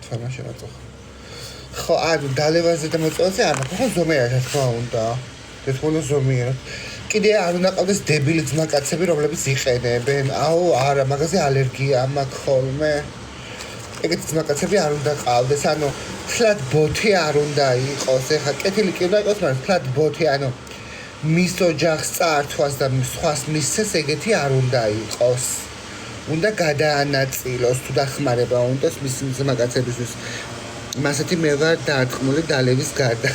თამაში რატო ხო ანუ დალევაზე და მოწოზე არ მაქვს ხო ზომიერად თქმა უნდა ეს මොන ზომიერად კიდე არ უნდა ყავდეს დებილი ძმაკაცები რომლებიც იყენებენ აუ არა მაგაზე ალერგია მაქვს ხოლმე ეგეთი ძმაკაცები არ უნდა ყავდეს ანუ ფლატ ბოთი არ უნდა იყოს ეხა კეთილი კი უნდა იყოს მაგრამ ფლატ ბოთი ანუ მის ოჯახს წართვას და სხვას მისცეს ეგეთი არ უნდა იყოს უნდა გადაანაწილოს თუ დახმარება უნდა მის ძმაკაცებისთვის მასეთი მე ვარ დარტყმული დალევის გარდა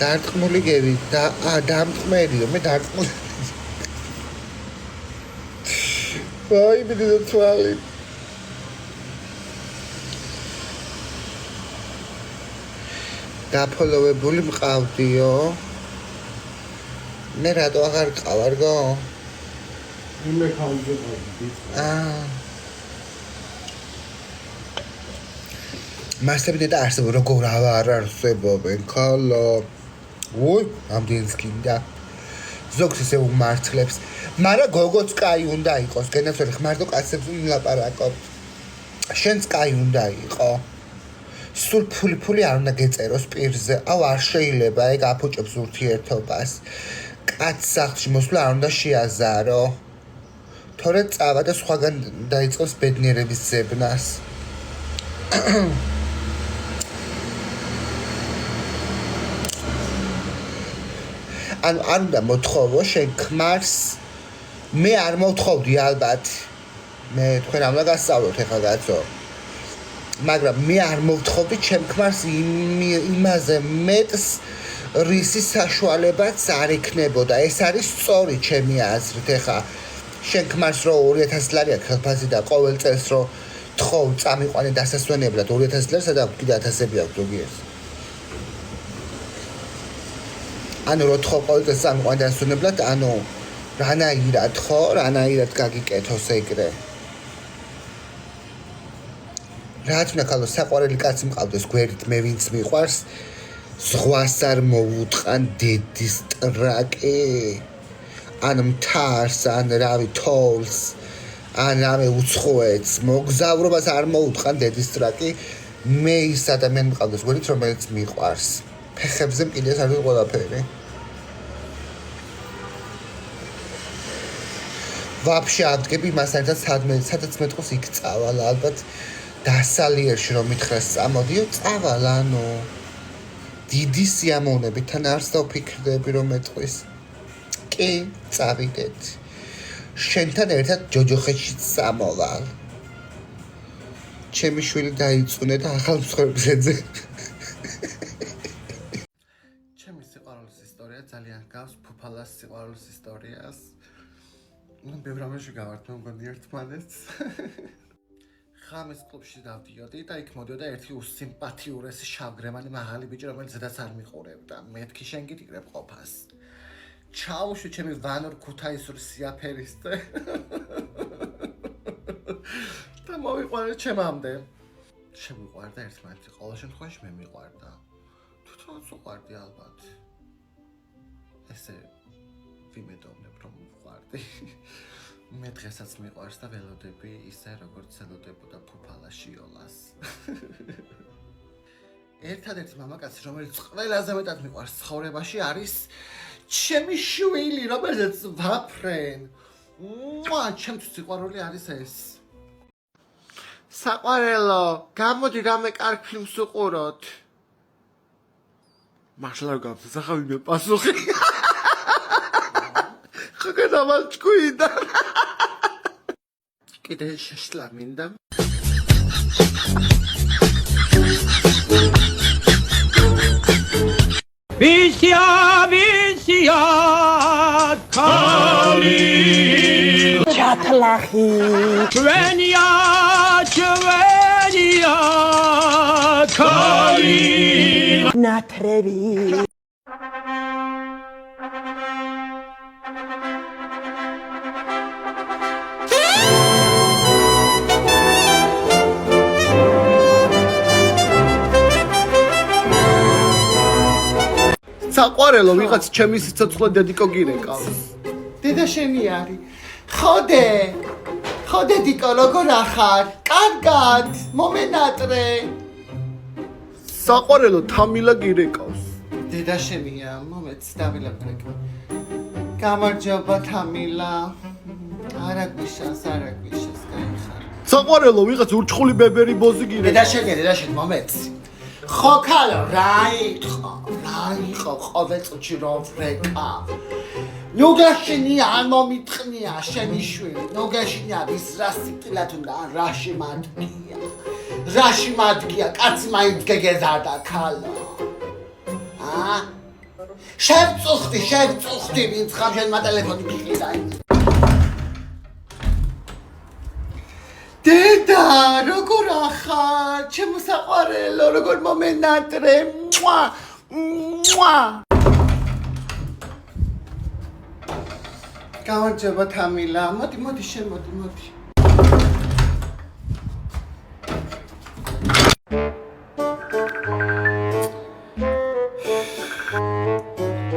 დარტყმული გევი და დამტყმერიო მე დარტყმული ვაი მე დაწვალი დაფოლოვებული მყავდიო მე რატო აღარ ყავარგო იმე ხავდები მასები და არსებობ როგორ არ არსებობენ ხოლო უй ამდენს კიდე ზოგს ისე უმართლებს მაგრამ გოგოც კაი უნდა იყოს გენაცვალი ხმარდო კაცებს ვილაპარაკობ შენც კაი უნდა იყო სულ ფული არ უნდა გეწეროს პირზე აუ არ შეიძლება ეგ აფუჭებს ურთიერთობას კაცს სახლში მოსვლა არ უნდა შეაზარო თორე წავა და სხვაგან დაიწყოს ბედნიერების ზებნას ანუ არ უნდა მოთხოვო შენ ქმარს მე არ მოთხოვდი ალბათ მე თქვენ არ უნდა გასწავლოთ ეხლა კაცო მაგრამ მე არ მოთხოვდი ჩემ ქმარს იმაზე მეტს რისის საშუალებაც არ იქნებოდა ეს არის სწორი ჩემი აზრით ეხლა შენ ქმარს რო 2000 ლარი აქვს ხელფასი და ყოველ წელს რო თხოვ წამიყვანე დასასვენებლად 2000 ლარს და კიდე 1000-ები აქვს ზოგიერთს ანუ რო თხოვ ყოველ წელს წამიყვანე დასასვენებლად ანუ რანაირად ხო რანაირად გაგიკეთოს ეგრე რაც უნდა ქალო საყვარელი კაცი მყავდეს გვერდით მე ვინც მიყვარს ზღვას არ მოუტყან დედის ტრაკი ან მთარს ან რავი თოვლს ან რამე უცხოეთს მოგზავრობას არ მოუტყან დედის ტრაკი მე ის ადამიანი მყავდეს გვერდით რომელიც მიყვარს ფეხებზე მყიდეს არის ყველაფერი ვაფშე ადგები მას ერთად სადაც მეტყოს იქ წავალ ალბათ დასალიერში რომ მითხრას წამოდიო წავალ ანუ დიდი სიამოვნებით თან არც დავფიქრდები რომ მეტყვის კი წავიდეთ შენთან ერთად ჯოჯოხეთში წამოვალ ჩემი შვილი დაიწუნე და ახალ მსხვერპლზე ჩემი სიყვარულის ისტორია ძალიან გავს ფუფალას სიყვარულის ისტორიას ну ბევრ რამეში გავართ მე მგონი ერთმანეთს ხამის კლუბში დავდიოდი და იქ მოდიოდა ერთი უსიმპათიურესი შავგრემანი მაღალი ბიჭი რომელიც ზედაც არ მიყურებდა მეთქი შენ გიტიგრებ ყოფას ჩაუშვი ჩემი ვანორ ქუთაისური სიაფერისტე და მოვიყვანე ჩემამდე შემიყვარდა ერთმანეთი ყოველ შემთხვევაში მე მიყვარდა თვითონაც უყვარდი ალბათ ესე ვიმედოვნებ რომ ვყვარდი მე დღესაც მიყვარს და ველოდები ისე როგორც ელოდებოდა ფუფალაში იოლას ერთადერთი მამაკაცი რომელიც ყველაზე მეტად მიყვარს ცხოვრებაში არის ჩემი შვილი რომელზეც ვაფრენ ჩემთვის სიყვარული არის ეს საყვარელო გამოდი რამე კარგ ფილმს უყუროთ მართლა გავსახავი მე პასუხი ხაგა დამაჭკვიდა კიდე შეშლა მინდა ვისია კალი ჩათლახი ჩვენია კალი ნათრევი საყვარელო ვიღაც ჩემი სიცოცხლე დედიკო გირეკავს. დედა შენი არის. ხოდე ხო დედიკო როგორ ახარ? კარგად, მომენატრე. საყვარელო თამილა გირეკავს. დედა შენია, მომეც დამილაპრეკე. გამარჯობა თამილა. არა გვიშას, გაიხარ. საყვარელო ვიღაც ურჩხული ბებერი ბოზი გირეკავს. დედა შენ მომეც. ხო ქალო, რა იყო ყოველ წუთში რომ ფრეკა. ნუგაშინია არ მომიტყნია შენი შვილი. ნუგაშინია ის რა სიტილათ უნდა რაში მადგია. კაცი მაინც გეგეზარდა ქალო. შევწუხდი ვინც ხამშენმა ტელეფონი გიყიდა. დედა, როგორ ახარ? ჩემო საყვარელო, როგორ მომენატრე. გამარჯობა თამილა. მოდი შენ მოდი.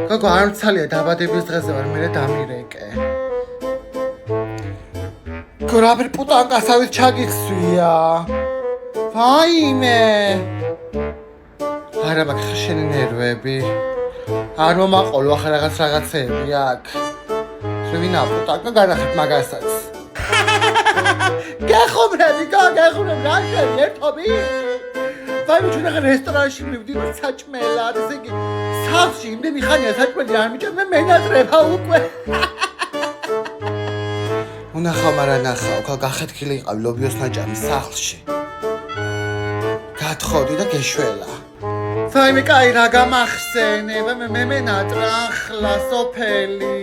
გოგო არ მცალია დაბადების დღეზე ვარ მე დამირეკე. გრაბერ პუტანკასავით ჩაგიხსვია. ვაიმე. არა მაგ შენი ნერვები. არ მომაყოლო ახლა რაღაცეები აქ. შევინა პუტანკა განახეთ მაგასაც. გეხომრები რა შენი ერთობი? ვაიმე ჩვენ ახლა რესტორანში მივდივართ საჭმელად, ესე იგი სახლში იმდენი ხანია საჭმელი არ მიჭამე მენატრება უკვე. უნახავ არა ნახავ, გახეთქილი იყავი ლობიოს ნაჭამი სახლში. გათხოვდი და გეშველა. ვაიმე კაი რა გამახსენე, ვაიმე მე მენატრა ახლა სოფელი.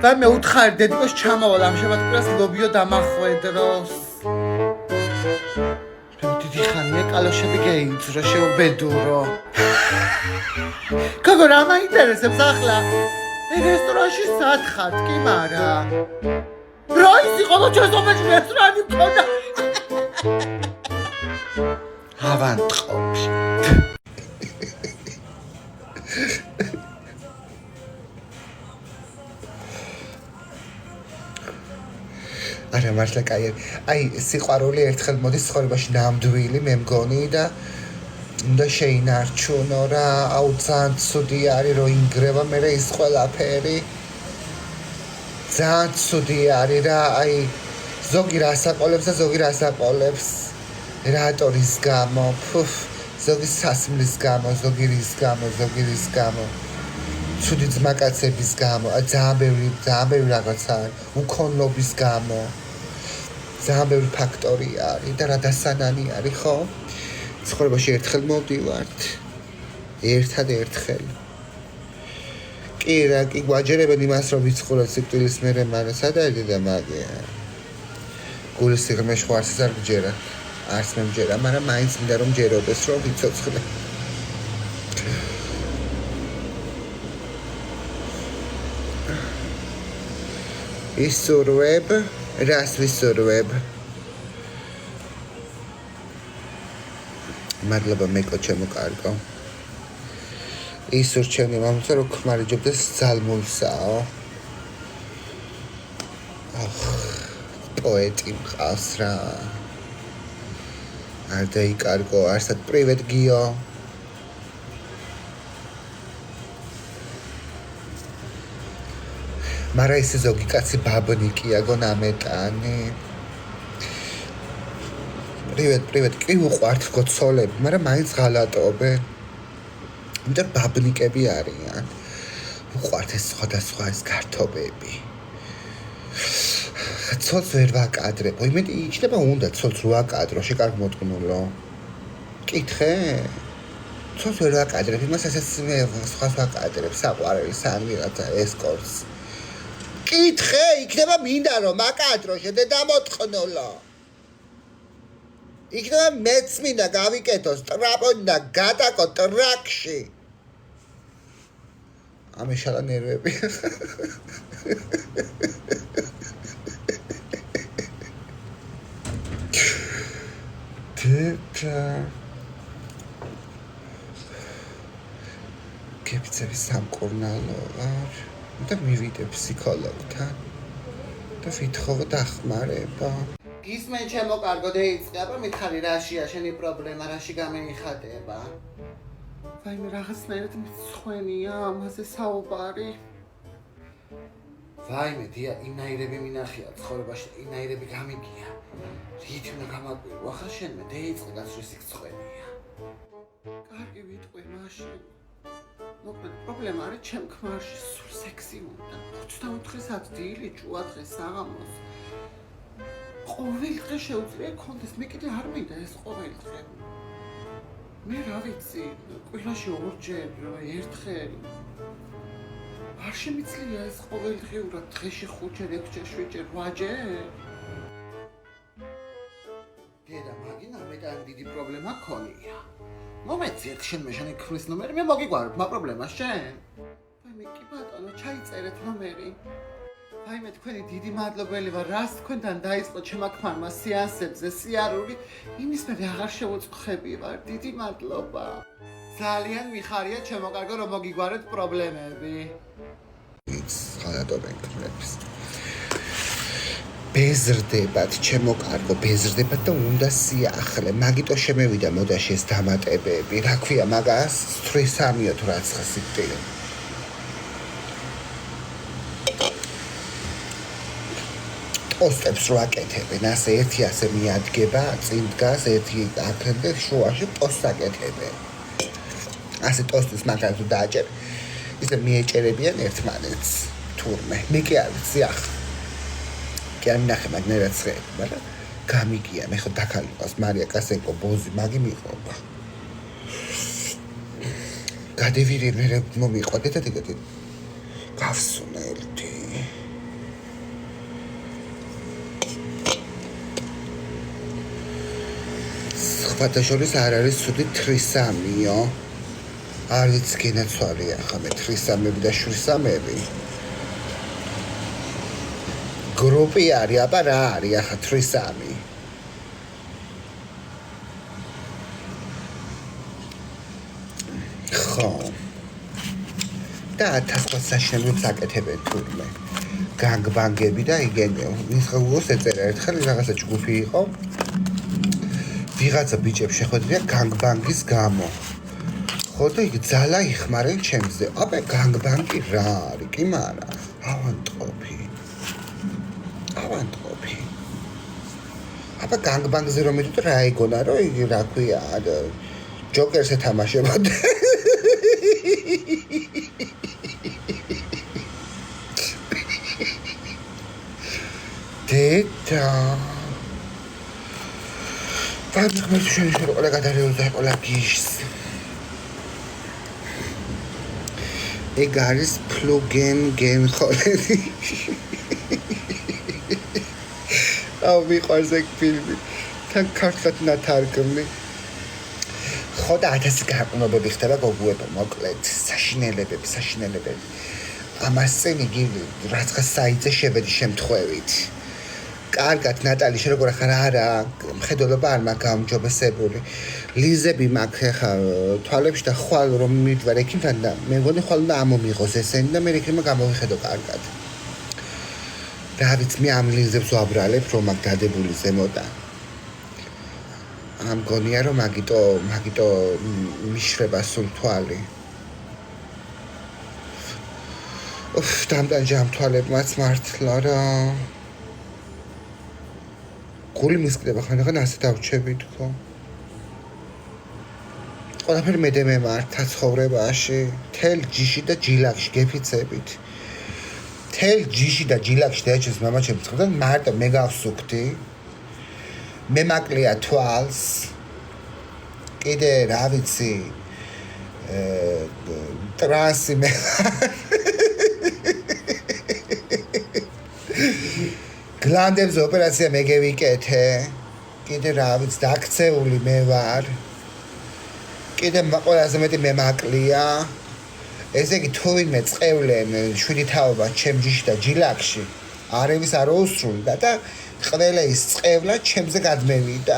ვაიმე უთხარი დედიკოს ჩამავალ ამ შევატკვრას ლობიო დამახვედროს. დიდი ხანია კალოშები გეინძრო შეუბედურო. გოგო რა მაინტერესებს ახლა? რესტორანში სათხართ კი მარა. რა ისი ყოლა ჩესომეში რესტორანი მქონდა. ავანტყოფი. არა მართლა კაი. აი სიყვარული ერთხელ მოდის ცხოვრებაში ნამდვილი მე მგონი და უნდა შეინარჩუნო რა. აუ ძალიან ცუდი არის რომ ინგრევა მე ის ყველაფერი. ძალიან ცუდი არის რა. აი ზოგი რასაყოლებს და ზოგი რასაყოლებს. რატორის გამო? ზოგი სასმლის გამო, ზოგი რის გამო. ცუდი ძმაკაცების გამო. ძალიან ბევრი რაღაცა არის. უქონლობის გამო. ძალიან ბევრი ფაქტორი არის და რა დასანანი არის ხო? ცხოვრებაში ერთხელ მოვდივართ. ერთადერთხელ. კი რა, კი გვაჯერებენ იმას რომ ვიცხოვროთ სიკვდილის მერე მაგრამ სად არის დედა მაგია? გულის სიღრმეში ხო არც არ გჯერა. არც მე მჯერა, მაგრამ მაინც მინდა რომ ჯეროდეს რომ ვიცოცხლე. ისურვებ, რას ვისურვებ? მადლობა მეკო ჩემო კარგო. ისურ ჩემი მამაცა რომ ხმარიჯობდეს ძალმულსაო. პოეტი მყავს რა. არ დაიკარგო, არსად პრივეტ გიო. მარა ისე ზოგი კაცი ბაბნიკია გონამეტანი. პრივეტ, კი უყვართ გოცოლები, მაგრამ მაინც ღალატობენ. იმიტომ ბაბნიკები არიან. უყვართ ეს სხვადასხვა ეს გართობები. ცოლს ვერ ვაკადრებ. იმედი იქნება უნდა ცოლს რო აკადრო, შეკარგ მოტყნულო. კითხე? ცოლს ვერ ვაკადრებ, იმას ასეც მე სხვას ვაკადრებ, საყვარელს ან ვიღაცა ესკორტს. კითხე, იქნება მინდა რომ აკადრო, შედედა მოტყნულო. იქნება მეც მინდა გავიკეთო სტრაპონი და გადაკო ტრაქში. ამეშალა ნერვები. გეფიცები სამკურნალო არ და მივიდე ფსიქოლოგთან. და ვითხოვო დახმარება. გისმენ ჩემო კარგო დაიწყება მითხარი რაშია შენი პრობლემა რაში გამეიხატება? ვაიმე რაღაცნაირად მიცხვენია ამაზე საუბარი. ვაიმე დია იმნაირები მინახია ცხოვრებაში იმნაირები გამიგია. რით უნდა გამაკვირო ახლა შენმე დაიწყე გასვლის იქცხვენია. კარგი ვიტყვი მაშინ. მოკლედ პრობლემა არის ჩემ ქმარში სულ სექსი უნდა 24 საათი დილით ჭუა დღეს საღამოს ყოველ დღე შეუძლია კონდეს მე კიდე არ მინდა ეს ყოველ დღე მე რა ვიცი კვირაში ორჯერ ერთხელ არ შემიძლია ეს ყოველდღიურად დღეში 5-ჯერ 6-ჯერ 7-ჯერ 8-ჯერ დედა მაგინა მეტად დიდი პრობლემა ქონია მომეციეთ შენ მეშანი ქმრის ნომერი მე მოგიგვარებ მა პრობლემა შენ ვაიმე კი ბატონო ჩაიწერეთ ნომერი ვაიმე თქვენი დიდი მადლობელი ვარ რას თქვენთან დაიწყო ჩემმა ქმარმა სეანსებზე სიარული იმის მე აღარ შევუწყხები ვარ დიდი მადლობა ძალიან მიხარია ჩემო კარგო რომ მოგიგვარეთ პრობლემები იც ხალატობენ ქმრებს ბეზრდებათ, ჩემო კარგო, ბეზრდებათ და უნდა სიახლე. მაგიტო შემევიდა მოდაში ეს დამატებები. რა ქვია მაგას? 3-3-ო თუ რაც ხასიდი. პოსტებს რო აკეთებენ, ასე ერთი ასე მიადგება, წინ დგას ერთი აქეთ და შუაში პოსტს აკეთებენ. ასე ტოსტის მაგას თუ დააჭერ, ისე მიეჭერებიან ერთმანეთს. თურმე, მე კი არ ვიცი ახლა კი არ მინახე მაგნერად ცხები, მაგრამ გამიგია, მე ხო დაქალიყავს მარია კასენკო ბოზი, მაგი მიყვება. გადევირი მე მომიყვა დედა გავსუნელდი. სხვათა შორის არ არის ცუდი 3-3-ო. არ ვიცი გენაცვალია ხა მე 3-3-ები და 7-3-ები. გრუპი არის, აბა რა არის ახლა 3-3. ხო. და 1000 საშინებლებს აკეთებენ თურმე. განგბანგები და იგენო. ის ხალხს ეწერა ერთხელ რაღაცა ჯგუფი იყო. ვიღაცა ბიჭებს შეხვედრია განგბანგის გამო. ხო და იქ ძალა იხმარენ ჩემზე. აბა განგბანგი რა არის? კი მარა. ავანტყოფი. აბა განგბანგზე რომ მიდო რა ეგონა რომ იგი რა ქვია ჯოკერს ეთამაშებოდა დედა ვაძღმეთ შენ ყველა გადარეულდა ყველა გიშს ეგ არის ფლუგენ გენ ხოლები აუ მიყვარს ეგ ფილმი თან ქართულად ნათარგმნი ხო და 1000 გარყნობები ხდება გოგუებო მოკლედ საშინელებები ამას წინ იგი რაცხა საიტზე შევედი შემთხვევით კარგად ნატალიშე როგორ ახარ არა მხედველობა არ მაქვს გამჯობესებული ლიზები მაქვს ხა თვალებში და ხვალ რომ მიდვარ ექიმთან და მე მგონი ხვალ და ამომიღოს ესენი და მე ექიმა გამოვიხედო კარგად რა ვიცი მე ამ ლიზებს ვაბრალებ რომ მაგ დადებული ზემოდა ამ გონია რომ მაგიტო მიშრება სულ თვალი უფ დამტანჯა ამ თვალებმაც მართლა რა გული მისკდება ხანდახან ასე დავჩებით ხო ყველაფერი მე მემართა ცხოვრებაში თელ ჯიში და ჯილაკში გეფიცებით თელ ჯიში და ჯილაკში დაეჭეს მამაჩემ წყდა მარტო მე გავსუქდი მე მაკლია თვალს კიდე რა ვიცი ტრანსი მე გლანდებზე ოპერაცია მე გევიკეთე კიდე რა ვიცი დაქცეული მე ვარ კიდე ყველაზე მეტი მე მაკლია ესე იგი თუ ვინმე წევლენ 7 თაობა ჩემ ჯიში და ჯილაკში არევის არ უსრულდა და ყველა ის წევლა ჩემზე გადმევიდა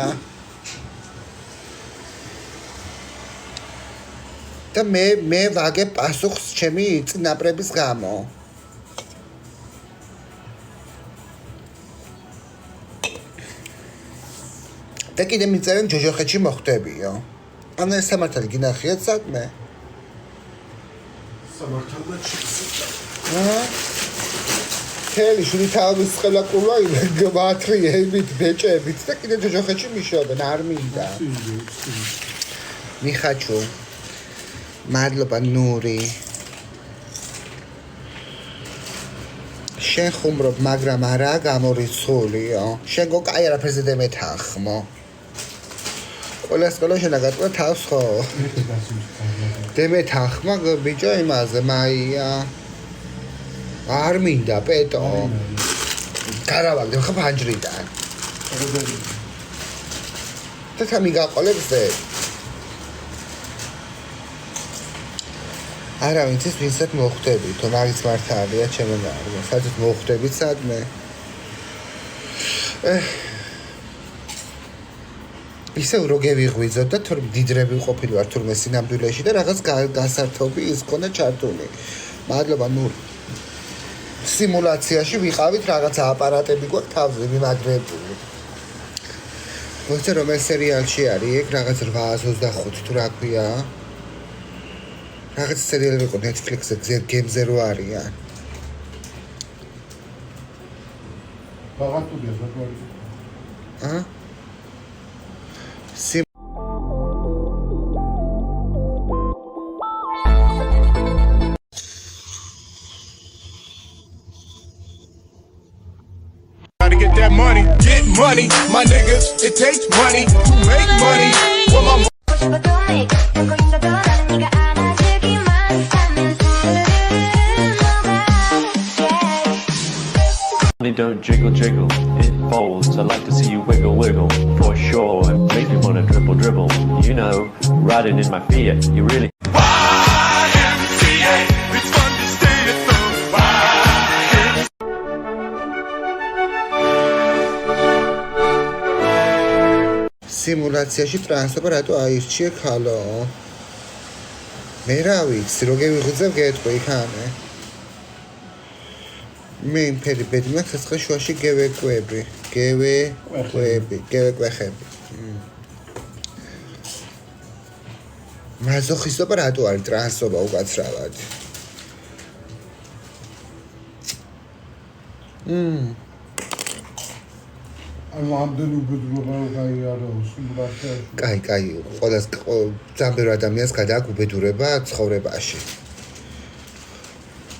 და მე ვაგებ პასუხს ჩემი წინაპრების გამო და კიდე მიწერენ ჯოჯოხეთში მოხვდებიო. ანუ ეს სამართალი გინახიათ სადმე? სამართალმა შეცდა. თელი შური თავის ყველა კულა მათრიებით ბეჭებით და კიდე ჯოჯოხეთში მიშობენ არ მინდა. მიხაჩუ. მადლობა ნური. შენ ხუმრობ, მაგრამ არა გამორიცხულიო. შენ გო კაი არაფერზე დემეთანხმო. ყველა სკოლა შენაგატყვა თავს ხო? დემეთანხმა ბიჭო იმაზე, მაია. არ მინდა პეტო. გარავაგდე ხა ფანჯრიდან. და თამიგაყოლებს ზე. არავინ ის ვინცეთ მოხვდები, თუ მაგის მართალია ჩემო მარგო. სადაც მოხვდებით სადმე. ისე რო გევიღვიძოთ და თორემ დიდრები ყოფილი ვარ თურმე სინამდვილეში და რაღაც გასართობი ის ქონდა ჩართული. მადლობა ნური. სიმულაციაში ვიყავით რაღაცა აპარატები გვაქვს თავზე მიმაგრებული. მოიცა რომელ სერიალში არის ეგ რაღაც 825 თუ რა ქვია? რაღაც სერიალი იყო Netflix-ზე გემზე რო არიან. ბაღატურია ზოგადად. აა? Gotta get that money, get money, my niggas. It takes money to make money. Well, my don't jiggle, jiggle, it folds. I like to see you wiggle, wiggle, for sure. It makes me wanna dribble, dribble. You know, riding in my Fiat, you really. YMCA, it's fun to stay at the სიმულაციაში ტრანსფერ რატო აირჩიე ხალო? მე რა ვიცი, რო გევიღვიძებ გეტყვი იქანე. მე იმფერი ბედი მაქვს საცხე შუაში გევეკვები. გევეკვეხები. მაზოხისტობა რატო არის ტრანსობა უკაცრავად? ანუ ამდენი უბედურება გაიარო სიმულაციაში. კაი, ყველას ძალიან ადამიანს გადააქვს უბედურება ცხოვრებაში.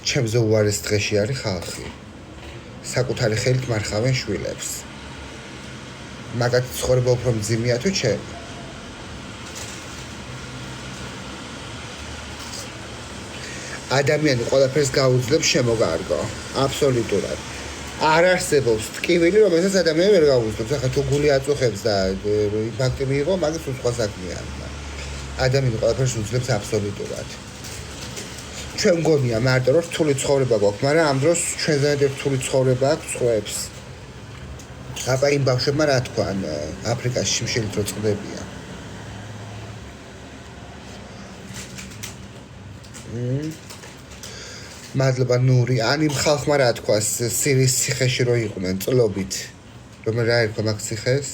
ჩემზე უარეს დღეში არის ხალხი. საკუთარი ხელით მარხავენ შვილებს. მაგათ ცხოვრება უფრო მძიმეა თუ ჩემ? ადამიანი ყველაფერს გაუძლებს შემოგარგო. აბსოლუტურად. არ არსებობს ტკივილი, რომელსაც ადამიანი ვერ გაუძლებს. ახლა თუ გული აწუხებს და იმპაქტი მიიღო, მაგის სხვა საქმეა. ადამიანი ყველაფერს უძლებს აბსოლუტურად. ჩვენ მგონია მარტო რომ რთული ცხოვრება გვაქვს, მაგრამ ამ დროს ჩვენზეც რთული ცხოვრება აქვს სხვებს. აბა იმ ბავშვებმა რა თქვან აფრიკაში შიმშილით რო წყდებია. მადლობა ნური, ან იმ ხალხმა რა თქვა სირის ციხეში რო იყვნენ წლობით. რომ რა ერქვა მაგ ციხეს?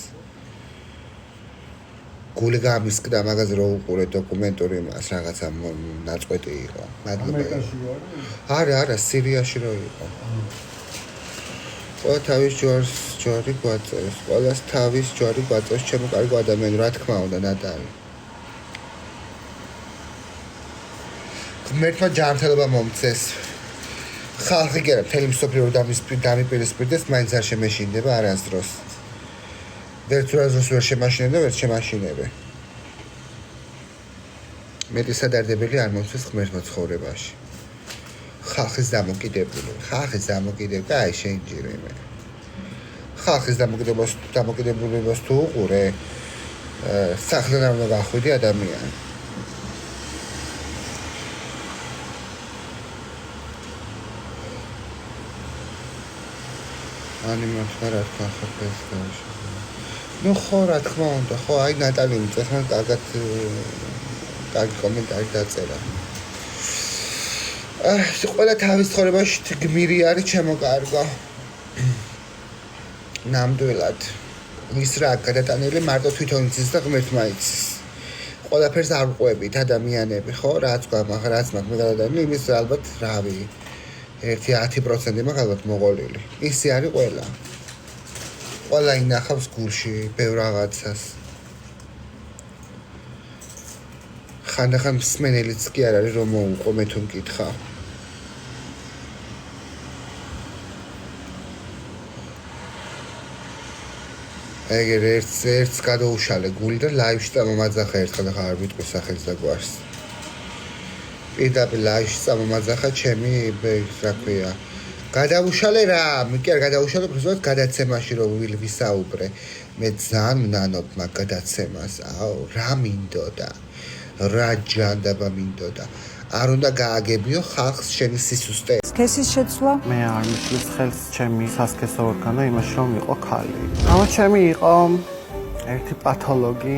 გული გამისკდა მაგაზე რო უყურე დოკუმენტური მას რაღაცა ნაწყვეტი იყო. მადლობა. არა, სირიაში რო იყო. ყველა თავის ჯვარი გვაწევს. ყველას თავის ჯვარი გვაწევს, ჩემო კარგო ადამიანი, რა თქმა უნდა, ნატალი. ღმერთმა ჯანმრთელობა მომწეს. ხალხი კი არა, მთელი მსოფლიო დამიპირისპირდეს, მაინც არ შემეშინდება არასდროს. ვერც ვერ შემაშინებ და ვერც შემაშინებე. მეტი სადარდებელი არ მომწეს ღმერთმა ცხოვრებაში. ხალხის დამოკიდებული, აი შეინჯირე მე. ხალხის დამოკიდებულებას თუ უყურე, სახლიდან არ უნდა გახვიდე ადამიანი. ანიმაცია რა თქვა ხალხის გარშემო. ნუ ხო რა თქმა უნდა, ხო აი ნატალი მიწეს მან კარგი კომენტარი დაწერა. ყველა თავის ცხოვრებაში გმირი არის ჩემო კარგო. ნამდვილად. ის რა გადატანილი მარტო თვითონ იცის და ღმერთმა იცის. ყველაფერს არ ვყვებით ადამიანები, ხო? რაც მაქვს მე გადატანილი, იმის ალბათ რავი 1-10% მაქვს ალბათ მოყოლილი. ისი არის ყველა. ყველა ინახავს გულში ბევრ რაღაცას. ხანდახან მსმენელიც კი არ არის რომ მოუყო მე თუ მკითხავ. ეგერ ერთს გადაუშალე გული და ლაივში წამომაძახა ერთხელ და ხარ ვიტყვი სახელს და გვარს. პირდაპირ ლაივში წამომაძახა ჩემი რა ქვია. გადაუშალე რა, კი არ გადაუშალე, უბრალოდ გადაცემაში რომ ვისაუბრე. მე ძალიან ვნანობ მაგ გადაცემას. აუ, რა მინდოდა. რა ჯანდაბა მინდოდა. არ უნდა გააგებიო ხალხს შენი სისუსტე. სქესის შეცვლა? მე არ მისლის ხელს ჩემი სასქესო ორგანო იმაში რომ იყო ხალი. ამა ჩემი იყო ერთი პათოლოგი.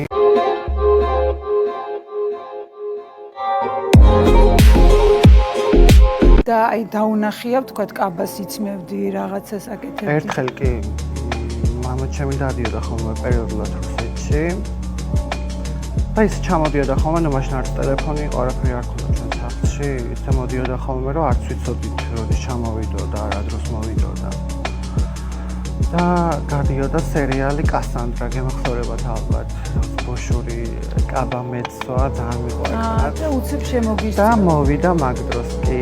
და აი დაუნახია, თქვა კაბას იცმევდი, რაღაცას აკეთებდი. ერთხელ კი მამა ჩემი დადიოდა ხოლმე პერიოდულად რუსეთში. და ის ჩამოდიოდა ხოლმე, ნუ მაშინ არც ტელეფონი იყო, არაფერი არ ქონდა ჩვენ სახლში. ისე მოდიოდა ხოლმე, რომ არც ვიცოდით, როდის ჩამოვიდო და რა დროს მოვიდო და გადიოდა სერიალი კასანდრა, გემახსოვრებათ ალბათ. ბოშური კაბა მეცვა ძალიან მიყვარდა. და უცებ შემოგისწრა. და მოვიდა მაგ დროს კი,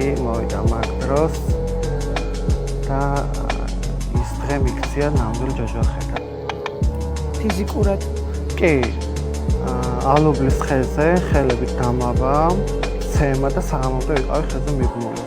და ის დღე მიქცია ნამდვილ ჯოჯოხეთად. ფიზიკურად? კი. ალუბლის ხეზე, ხელებით დამავა, ცემა და საღამომდე ვიყავი ხეზე მიბმული.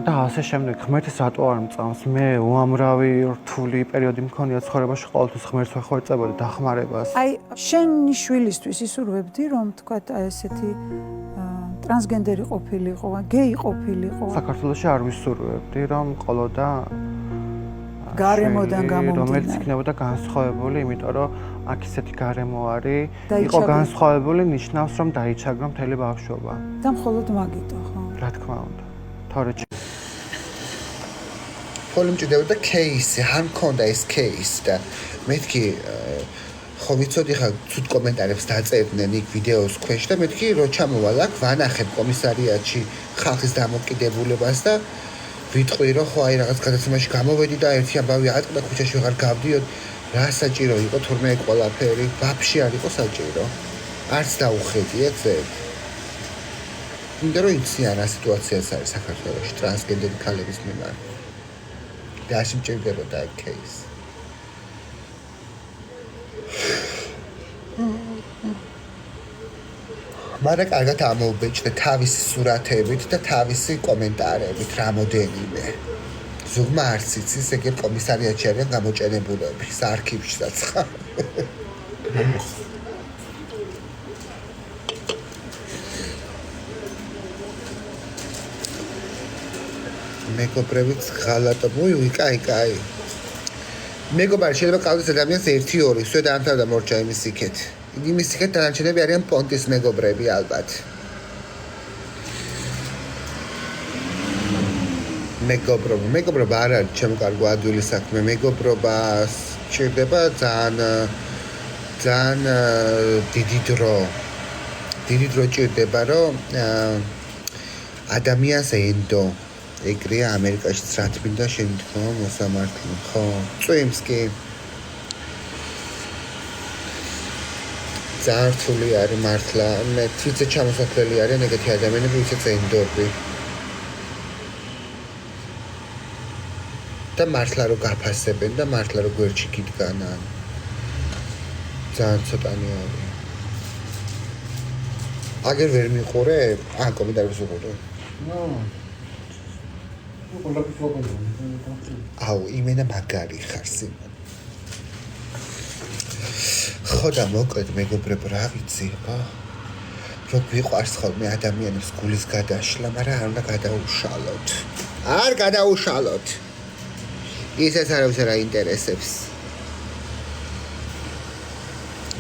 და ასე შემდეგ ღმერთის რატო არ მწამს? მე უამრავი რთული პერიოდი მქონია ცხოვრებაში, ყოველთვის ღმერთს ვეხვერწებოდი დახმარებას. აი, შენი შვილისთვის ისურვებდი, რომ თქვა ესეთი ტრანსგენდერი ყოფილიყო, გეი ყოფილიყო. საქართველოში არ ვისურვებდი, რომ ყოლოდა გარემოდან გამომდინარე. რომელიც იქნებოდა განსხვავებული, იმიტომ რომ აქ ისეთი გარემო არის, იყო განსხვავებული, ნიშნავს რომ დაიჩაგრა მთელი ბავშვობა. და მხოლოდ მაგიტო, ხო? რა თქმა უნდა. თორე ფოლი მჭირდებოდა кейსი, არ მქონდა ეს кейსი და მეთქი ხო ვიცოდი ხა ცუდ კომენტარებს დაწერდნენ იქ ვიდეოს ქვეშ და მეთქი რო ჩამოვალ აქ ვანახებ კომისარიატში ხალხის დამოკიდებულებას და ვიტყვი რომ ხო აი რაღაც გადაცემაში გამოვედი და ერთი ამბავი ატყდა ქუჩაში ვეღარ გავდიოდ რა საჭირო იყო თურმე ეს ყველაფერი ვაფშე არ იყო საჭირო არც დაუხედი ეცეთ იმიტომ რომ იციან რა სიტუაციაც არის საქართველოში ტრანსგენდერი ქალების მიმართ და არ შემჭირდებოდა ეგ кейსი მაგრამ კარგად ამოუბეჭდა თავისი სურათებით და თავისი კომენტარებით რამოდენიმე. ზოგმა არც იცის, ეგრე კომისარიატში არიან გამოჭენებულები, არქივშიც ხა. მეგობრებიც ღალატო, უი, კაი. მეგობარი შეიძლება ყავდეს ადამიანს 1-2, ისე დაამთავრდა მორჩა იმის იქეთ. იმის იქეთ დანარჩენები არიან პონტის მეგობრები ალბათ. მეგობრობა არ არის ჩემო კარგო ადვილი საქმე. მეგობრობას ჭირდება ძალიან დიდი დრო. დიდი დრო ჭირდება, რომ ადამიანს ენდო ეგრეა ამერიკაშიც რა თმინდა შენ თქო მოსამართლე ხო წვიმს კი ზართული არის მართლა მე თვითე ჩამოსახლელი არიან ეგეთი ადამიანები ვისაც ენდობი და მართლა რო გაფასებენ და მართლა რო გვერდში გიდგანან ძალიან ცოტანი არის აგერ ვერ მიყურე კომენტარებს უყურე აუ იმენა მაგარი ხარ სიმონ ხო და მოკლედ მეგობრებო რა ვიცი ხო რო გვიყვარს ხოლმე ადამიანებს გულის გადაშლა მაგრამ არ უნდა გადაუშალოთ არ გადაუშალოთ ისაც არავის არ აინტერესებს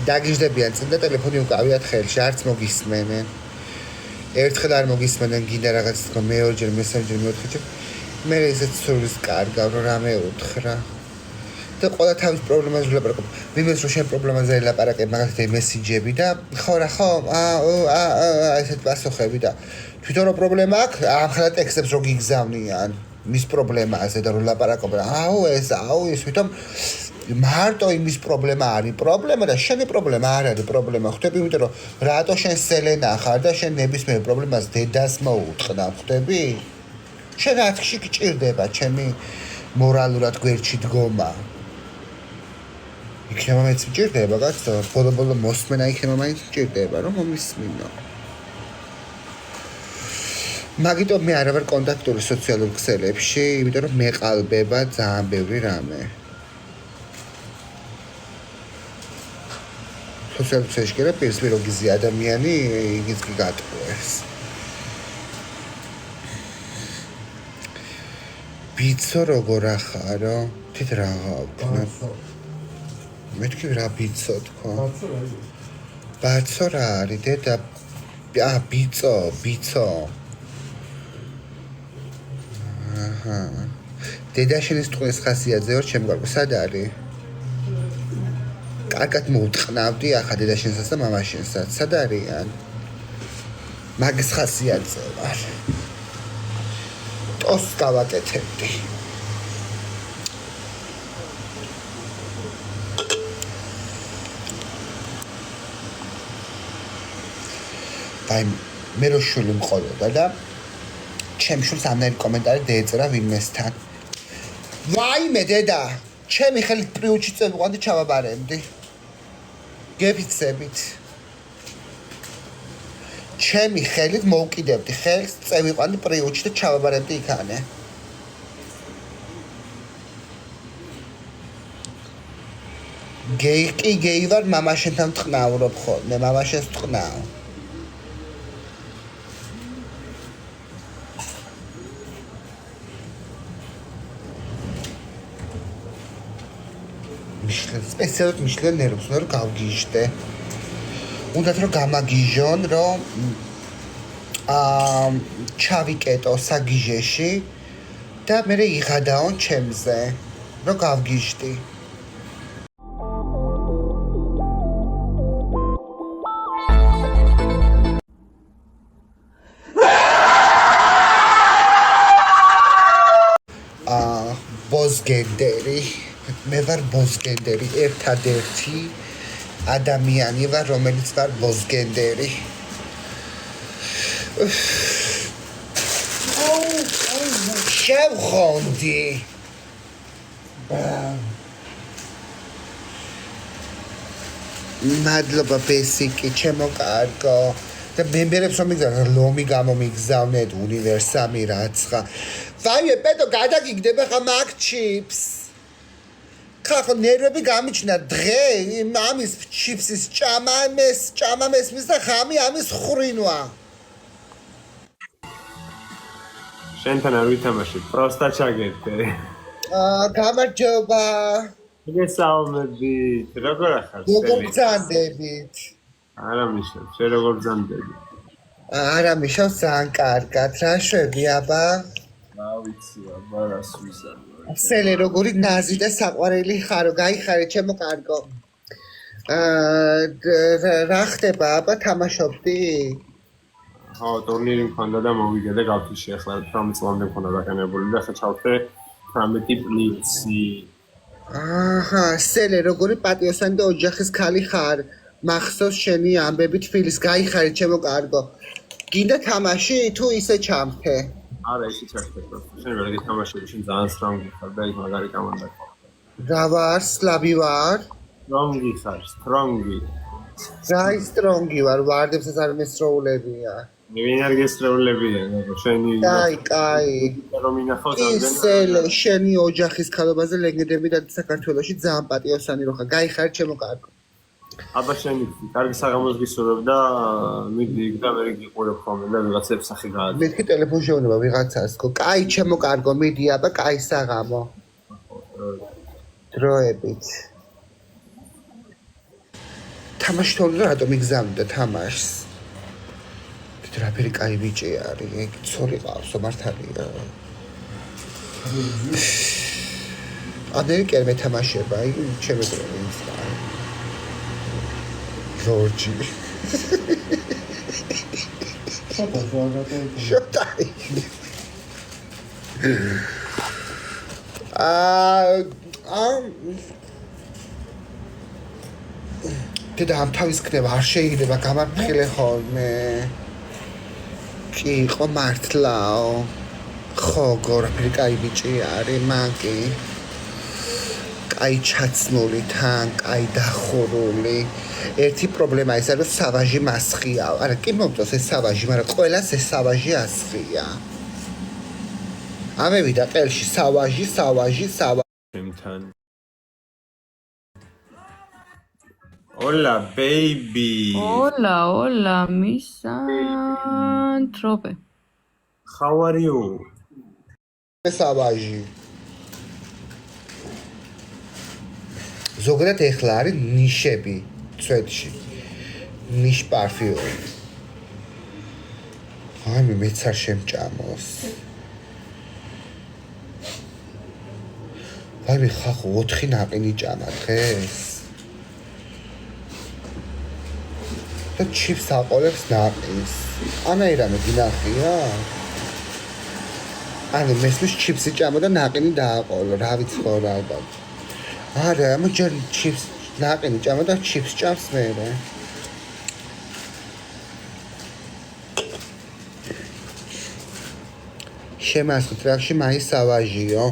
დაგიჟდებიან წინ და ტელეფონი უკავიათ ხელში, არც მოგისმენენ. ერთხელ არ მოგისმენენ, გინდა რაღაც თქვა მეორჯერ, მესამეჯერ, მეოთხეჯერ. მე ისეთ სულის კარგავ, რომ რამე უთხრა. და ყველა თავის პრობლემას ვლაპარაკობ. ვინმეს რომ შენ პრობლემაზე ელაპარაკებ, მაგალითად მესიჯები და ხო რა ხო, ესეთ პასუხები და თვითონ რო პრობლემა აქვს, ამხელა ტექსტებს რო გიგზავნიან მის პრობლემაზე და რო ლაპარაკობ, ეს თვითონ მარტო იმის პრობლემა არის პრობლემა და შენი პრობლემა არ არის პრობლემა. ხვდები, იმიტომ რომ რატო შენ სელენა ხარ და შენ ნებისმიერ პრობლემას დედას მოუწყნავ, ხვდები? შენ რათქში გჭირდება ჩემი მორალურად გვერდში დგომა. იქნება მეც მჭირდება, კაცო, ბოლო მოსმენა იქნება მაინც მჭირდება, რომ მომისმინო. მაგიტომ მე არ ვარ კონტაქტური სოციალურ ქსელებში, იმიტომ რომ მეყალბება ძალიან ბევრი რამე. სოციალურ ქსელში კი რა პირისპირ გიზი ადამიანი იგიც კი გატყუეს. ბიცო როგორ ახარო? თით რა გავქნა? მეთქი რა ბიცო თქო? ბაცო რა არის დედა? ბიცო. აჰა. დედა შენის ტყუის ხასიათზე ვარ, ჩემ გარკვე სად არის? კარგად მოუტყნავდი ახლა დედა შენსაც და მამა შენსაც. სად არიან? მაგის ხასიათზე ვარ. ტოს გავაკეთებდი. აი მე რო შვილი მყოლოდა და ჩემ შულს ამნაირი კომენტარი დაეწერა ვინმესთან. ვაიმე დედა, ჩემი ხელით პრიუჩი წევიყვანდი ჩავაბარებდი. გეფიცებით. ჩემი ხელით მოვკიდებდი ხელს, წევიყვანდი პრიუჩი და ჩავაბარებდი იქანე. გეი ვარ, მამაშენთან ვტყნავრობ ხოლმე, მამაშენს ვტყნავ. სპეციალურად მიშლენ ნერვს, რომ გავგიჟდე. უნდათ რომ გამაგიჟონ, რომ ჩავიკეტო საგიჟეში და მე იღადაონ ჩემზე, რომ გავგიჟდი. ბოზგენდერი მე ვარ ბოზგენდერი, ერთადერთი ადამიანი ვარ, რომელიც ვარ ბოზგენდერი. შევხონდი. მადლობა ბესიკი, ჩემო კარგო. და მემბერებს რომ მიგზავნა, ლომი გამომიგზავნეთ, უნივერსამი რაცხა. ვაიმე, პედო, გადაგიგდება ხა მაგ ჩიპს. ხახო ნერვები გამიჩნდა დღე ამის ჩიფსის ჭამა მესმის და ხამი ამის ხრინვა. შენთან არ ვითამაშებ, პროსტა ჩაგეთე. გამარჯობა. მოგესალმებით. როგორ ახარ? როგორ ბრძანდებით? არა მიშევ, შენ როგორ ბრძანდები? არა მიშევ, ძალიან კარგად. რა შვები აბა? რა ვიცი, აბა რას ვიზამ. სელე როგორი ნაზი და საყვარელი ხარო, გაიხარე ჩემო კარგო. რა ხდება აბა, თამაშობდი? ხო, ტურნირი მქონდა და მოვიდე და გავთიშე ახლა 18 წლამდე მქონდა დაყენებული და ახლა ჩავხდე 18 პლიცი. აჰა, სელე როგორი პატიოსანი და ოჯახის ქალი ხარ. მახსოვს შენი ამბები თბილის, გაიხარე ჩემო კარგო. გინდა თამაში თუ ისე ჩამთე? არა, ისე ჩახდე პროსტა. შენ ვერ გითამაშები, შენ ძალიან სტრონგი ხარ და იქ მაგარი კომანდა ხო. რა ვარ, სლაბი ვარ? სტრონგი ხარ, სტრონგი. რა სტრონგი ვარ, ვარდებსაც არ მესროულებია. ვინ არ გესროულებია, შენი კაი. რომ ინახავს ისელე შენი ოჯახის ქალობაზე ლეგენდები და საქართველოში ძალიან პატიოსანი რო ხარ. გაიხარე ჩემო კარგო. აბა შენი კარგი საღამოს გისურვებ და მიდი იქ და ვერ გიყურებ ხოლმე და ვიღაცებს სახი გააძ. მეთქი ტელეფონში შეუნება ვიღაცას ხო. კაი ჩემო კარგო, მიდი აბა, კაი საღამო. დროებით. თამაში თორე რატომ იგზავნიდა თამაშს? რაფერი კაი ბიჭი არის, ეგ ცოლი ყავსო მართალია. ამერიკელი მეთამაშება, აი ჩემი პროვინც. ჯორჯი. შოტაი. დედა ამ თავის ქნება არ შეიძლება გამაფრთხილე ხოლმე. კი, ხო მართლაო. ხო, გორაფერი კაი ბიჭი არის, მაგი. კაი ჩაცმული თან, კაი დახურული. ერთი პრობლემა ის არის, რომ სავაჟი მასხია. არა, კი მომწონს ეს სავაჟი, მაგრამ ყველას ეს სავაჟი ასხია. ამევიდა ყელში სავაჟი. ჩემთან. Hola baby. Hola, misanthrope. How are you? სავაჟი. ზოგადად ეხლა არის ნიშები ცვეთში. ნიშ პარფიუმი. აი მეც არ შემჭამოს. აი მე ხახო 4 ნაყინი ჭამა დღეს. და ჩიფს აყოლებს ნაყინს. ანაირამე გინახია? ანუ მესმის ჩიფსი ჭამა და ნაყინი დააყოლო, რა ვიცი ხო რა ალბათ. არა, ამ ჯერ ჩიფს ნაყინი ჭამა და ჩიფს ჭამს მერე. შემასხთ რახში მაი სავაჟიო.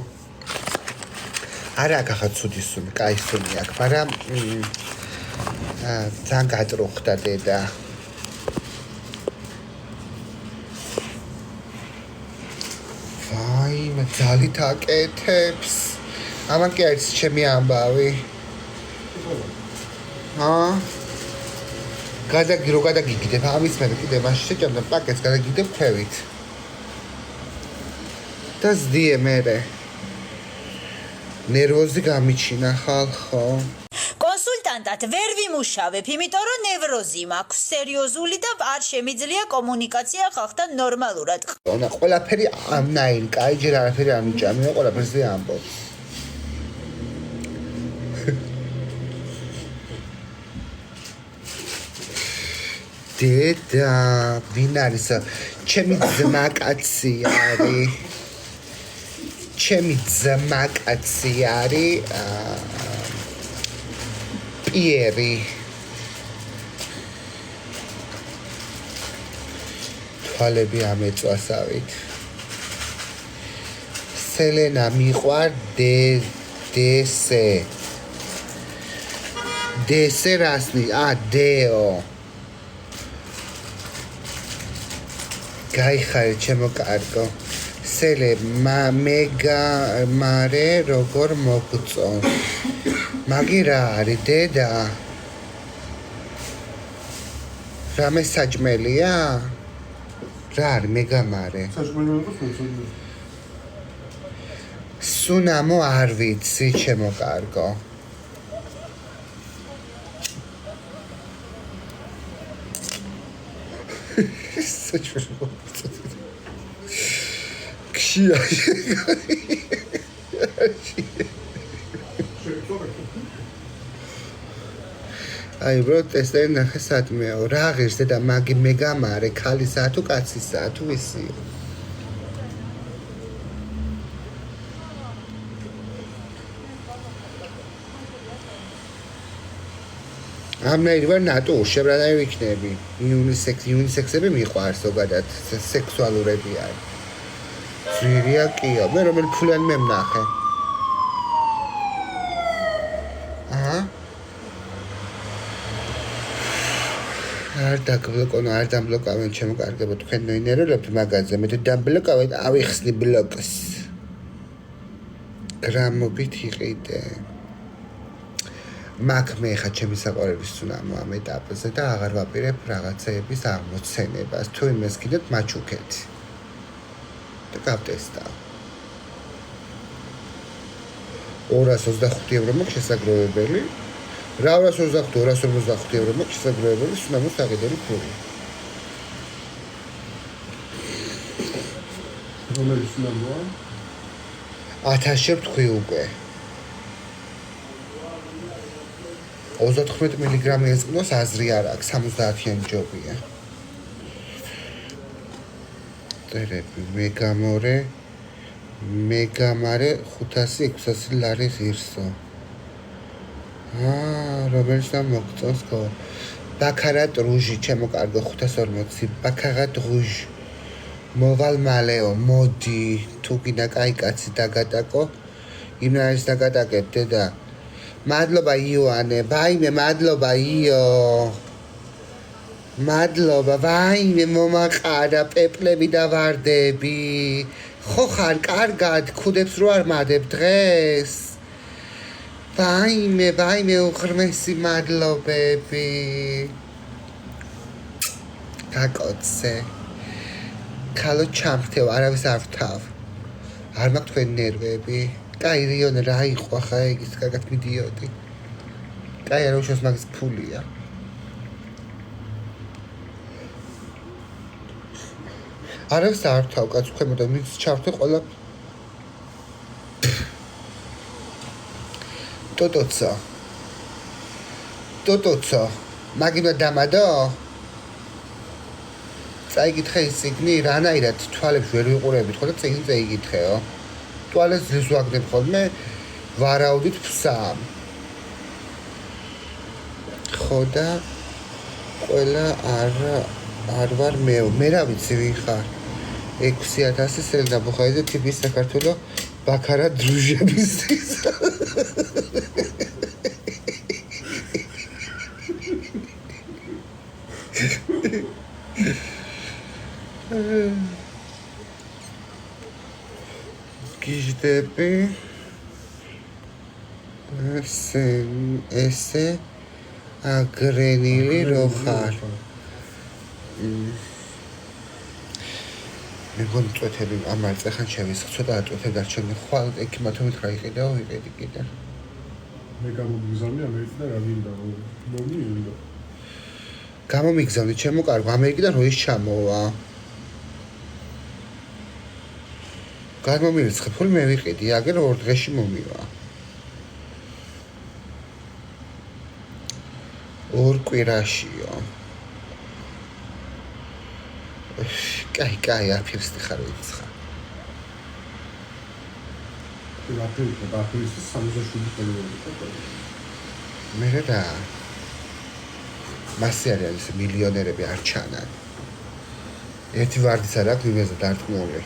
არა გახა ცუდი სული, კაი სული აქვს, მაგრამ ძალიან გატრუხდა დედა. ვაი, მე ძალით აკეთებს. ამან კი არის ჩემი ამბავი. გადაგიგდებ, ამის მე კიდე მაშინ შეჭამდა პაკეტს გადაგიგდებ ქვევით. და ზდიე მერე. ნერვოზი გამიჩინა ხალხო. კონსულტანტად ვერ ვიმუშავებ, იმიტომ რომ ნევროზი მაქვს სერიოზული და არ შემიძლია კომუნიკაცია ხალხთან ნორმალურად. და ყველაფერი ამნაირი, კაი ჯერ არაფერი არ მიჭამია, ყველაფერზე ამბობს. დედა, ვინ არის? ჩემი ძმა კაცი არის. ჩემი ძმა კაცი არის პიერი. თვალები ამეწვასავით. სელენა მიყვარ დესე. დესე რასნი? დეო. გაიხარე ჩემო კარგო. სელე მარე როგორ მოგწო. მაგი რა არის დედა? რამე საჭმელია? რა არის მეგამარე? საჭმელი იყო საჭმელი. სუნამო არ ვიცი ჩემო კარგო. საჭმელი. ქშია. აი ბრო ტესტერი ნახე სათმეო. რა ღირს დედა მაგი მეგამარე ქალისა თუ კაცისა თუ ისი? ამნაირი ვარ ნატო შებრალაი ვიქნები. იუნისექსები მიყვარს ზოგადად სექსუალურები არის. ძვირია კიო, მე რომელი ფულიანი მე ვნახე. არ დაგბლოკონო, არ დამბლოკავენ ჩემო კარგებო, თქვენ ნოინეროლებთ მაგაზე, მე დამბლოკავენ, ავიხსნი ბლოკს. გრამობით იყიდე. მაგ მე ხა ჩემი საყვარელი სუნამო ამ ეტაპზე და აღარ ვაპირებ რაღაცეების აღმოცენებას, თუ იმეს კიდეთ მაჩუქეთი. და გავტესტავ. 225 ევრო მაქვს შესაძლებელი. რა 225 евро მაქვს შესაძლებლობის სინამდვილეს აღედელი ფული. რომელიც ნაბოა 1000-ში ვთქვი უკვე. 35 მილიგრამი ესკნოს აზრი არ აქვს, 70-იანი ჯობია. წერები მეგამარე 500-600 ლარი ღირსო. რომელიც და მოგწონს ხო? ბაქარატ რუჟი, ჩემო კარგო 540, ბაქარატ რუჟი. მოვალ მალეო, მოდი, თუ გინდა კაი კაცი დაგატაკო, იმნაირს დაგატაკეთ დედა. მადლობა იოანე, ვაიმე, მადლობა იო. მადლობა, ვაიმე, მომაყარა, პეპლები და ვარდები. ხო ხარ, კარგად, ქუდებს რო არ მადებ დღეს. ვაიმე, უღრმესი მადლობები. გაკოცე. ქალო ჩამხთევ, არავის არ ვთავ. არ მაქვს თქვენი ნერვები. კაი რიონე რა იყო ახლა ეგის კარგად მიდიოდი. კაი არა უშავს მაგის ფულია. არავის არ ვთავ კაც ქვემო და მის ჩავთე ყველა ტოტოცა მაგიმა დამადო წაიგითხე ის წიგნი რანაირად თვალებს ვერ ვიყურებით ხო და წიგნი წაიგითხეო თვალებს ძლივს ვაგდებ ხოლმე ვარაუდით ფსამ ხო და ყველა არ ვარ მე რა ვიცი ვინ ხარ 6000 სელდა ბუხაიზე ტიპის საქართველოს ბაქარა დრუჟების გიჟდები ესე აგრენილი რო ხარ მეგონი წვეთები ამარ წეხან შევისხ ცოტა აწვეთებ დარჩენილი ხვალ ეკიმათობით რა იყიდაო ვიყიდი კიდე მე გამომიგზავნე ამერიკიდან რა გინდა მომიუნდა გამომიგზავნე ჩემო კარგო ამერიკიდან რო ის ჩამოვა გამომირიცხე ფული მე ვიყიდი აგერ 2 დღეში მომივა 2 კვირაშიო კაი აფირსდი ხარ ვიცხა აფირის 67 კილომეტრი მე რა მასე არის მილიონერები არ ჩანან ერთი ვარდის არ აქვს იმაზე დარტყმული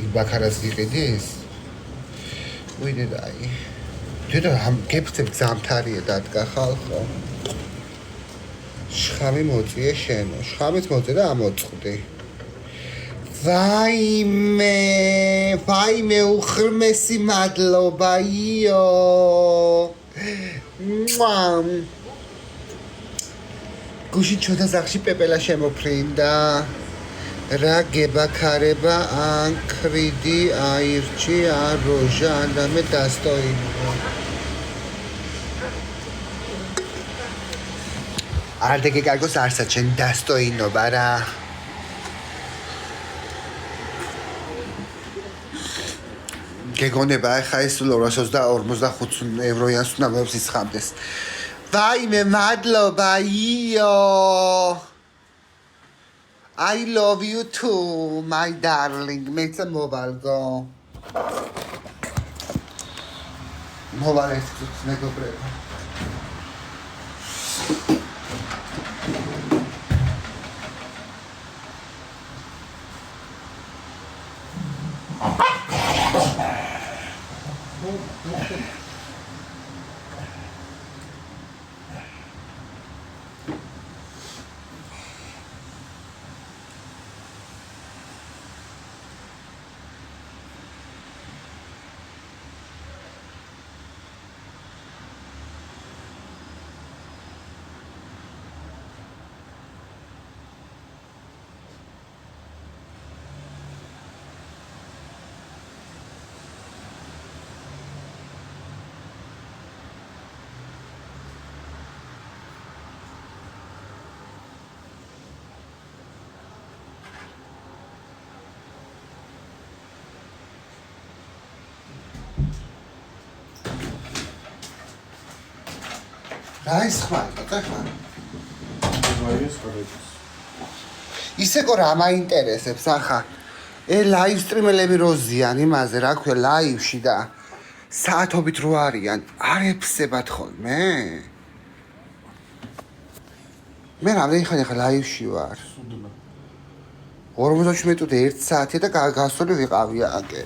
იქ ბაქარას ვიყიდის ვიდე დაი დედა ამ გეფცებ ზამთარია დადგა ხალხო შხამი მოწიე შენო შხამით მოწე და ამოწყდი ვაიმე უღრმესი მადლობა იო გუში ჩოთა ზახში პეპელა შემოფრინდა რა გებაქარება ან ქრიდი აირჩი ან როჟა ანდამე დასტოინო არ დეგე კარგოს არსა ჩენ დასტოინობა რა გეგონება ახლა ეს 245 ევროიანს უნდა მეებს ისხამდეს ვაიმე მადლობა იო I love you too my darling მეც მოვალგო მოვალეს მეგობრებო რა ის ხმარდა ხმა? ვაიეს გადაიქცეს. ისე ყო რა მაინტერესებს ახლა. ლაივ სტრიმელები როზიან იმაზე, რა ქვია, ლაივში და საათობით რო არიან, არ ეფსებათ ხოლმე? მე რამდენი ხანი ახლა ლაივში ვარ? 57 და 1 საათია და გასული ვიყავი აკე.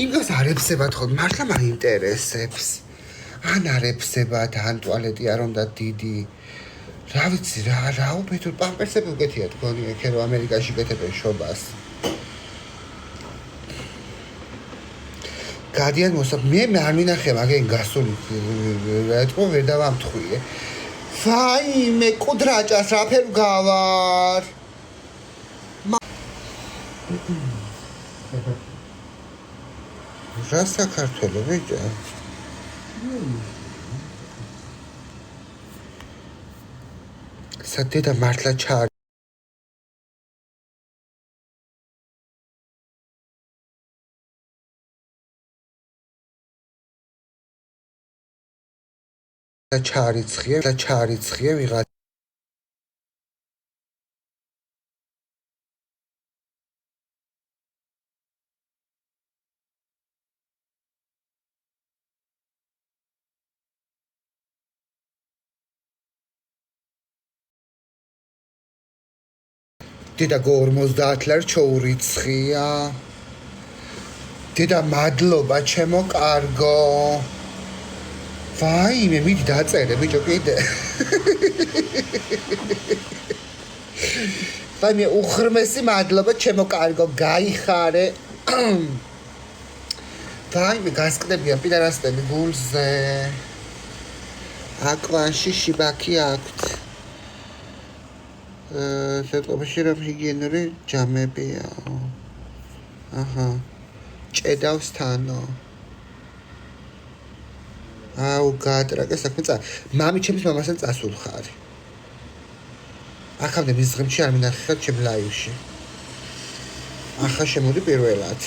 იმას არ ეფსებათ ხოლმე, მართლა მაინტერესებს. ან არ ეფსებათ, ან ტუალეტი არ უნდა დიდი. რა ვიცი რა უბედურ პამპერსები უკეთია თქვენი ეკე რომ ამერიკაში გეთებენ შობას. გადიან მე არ მინახე მაგენ გასული რატო ვერ დავამთხვიე. ვაიმე კუდრაჭას რა ფერ გავარ. რა საქართველო ბიჭა? სადედა მართლა ჩარ ჩარიცხია ვიღაც დედა 50 ლარ ჩოურიცხია. დედა მადლობა ჩემო კარგო. ვაიმე მიდი დაწერე ბიჭო კიდე. ვაიმე უხრმესი მადლობა ჩემო კარგო გაიხარე. ვაიმე გასკდებიან პიდარასტები გულზე. აკვანში შიბაკი აქვთ. სეტყობაში რომ ჰიგიენური ჯამებია. აჰა. ჭედავს თანო. აუ გაატრაკე საქმე წა. მამი ჩემის მამასთან წასულხარი. ახამდე მის ღმში არ მინახეთ ჩემ ლაივში. ახლა შემოდი პირველად.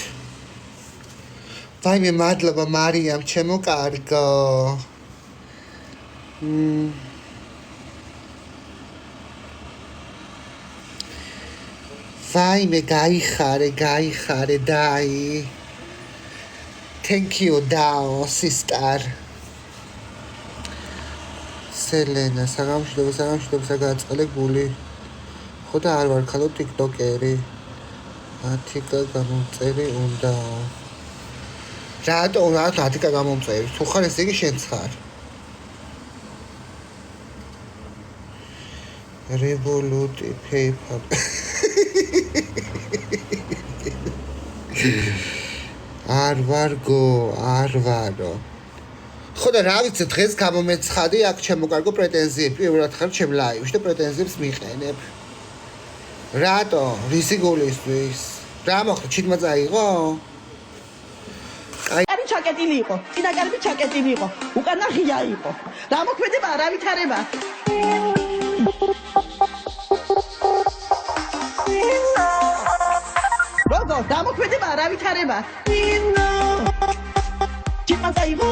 ვაიმე მადლობა მარიამ ჩემო კარგო. ვაიმე გაიხარე დაი. Thank you Dao sister. სელენა საგამშვიდობისა გააწყალე გული. ხო და არ ვარ ხალო TikTok-ერი. ათიკა გამომწერი უნდა. რატო ათიკა გამომწერი? თუ ხარ ესე იგი შენც ხარ. Revoluti PayPal. არ ვარო. ხო და რა ვიცი დღეს გამომეცხადი აქ ჩემო კარგო პრეტენზიები პირველად ხარ ჩემ ლაივში და პრეტენზიებს მიყენებ. რატო? რისი გულისთვის? რა მოხდა? ჩიტმა წაიღო? კარი ჩაკეტილი იყო. წინაკარები ჩაკეტილი იყო. უკანა ღია იყო. რა მოქმედება რა ვითარება? როგორ დამოქმედება რა ვითარება? ჩიტმა წაიღო.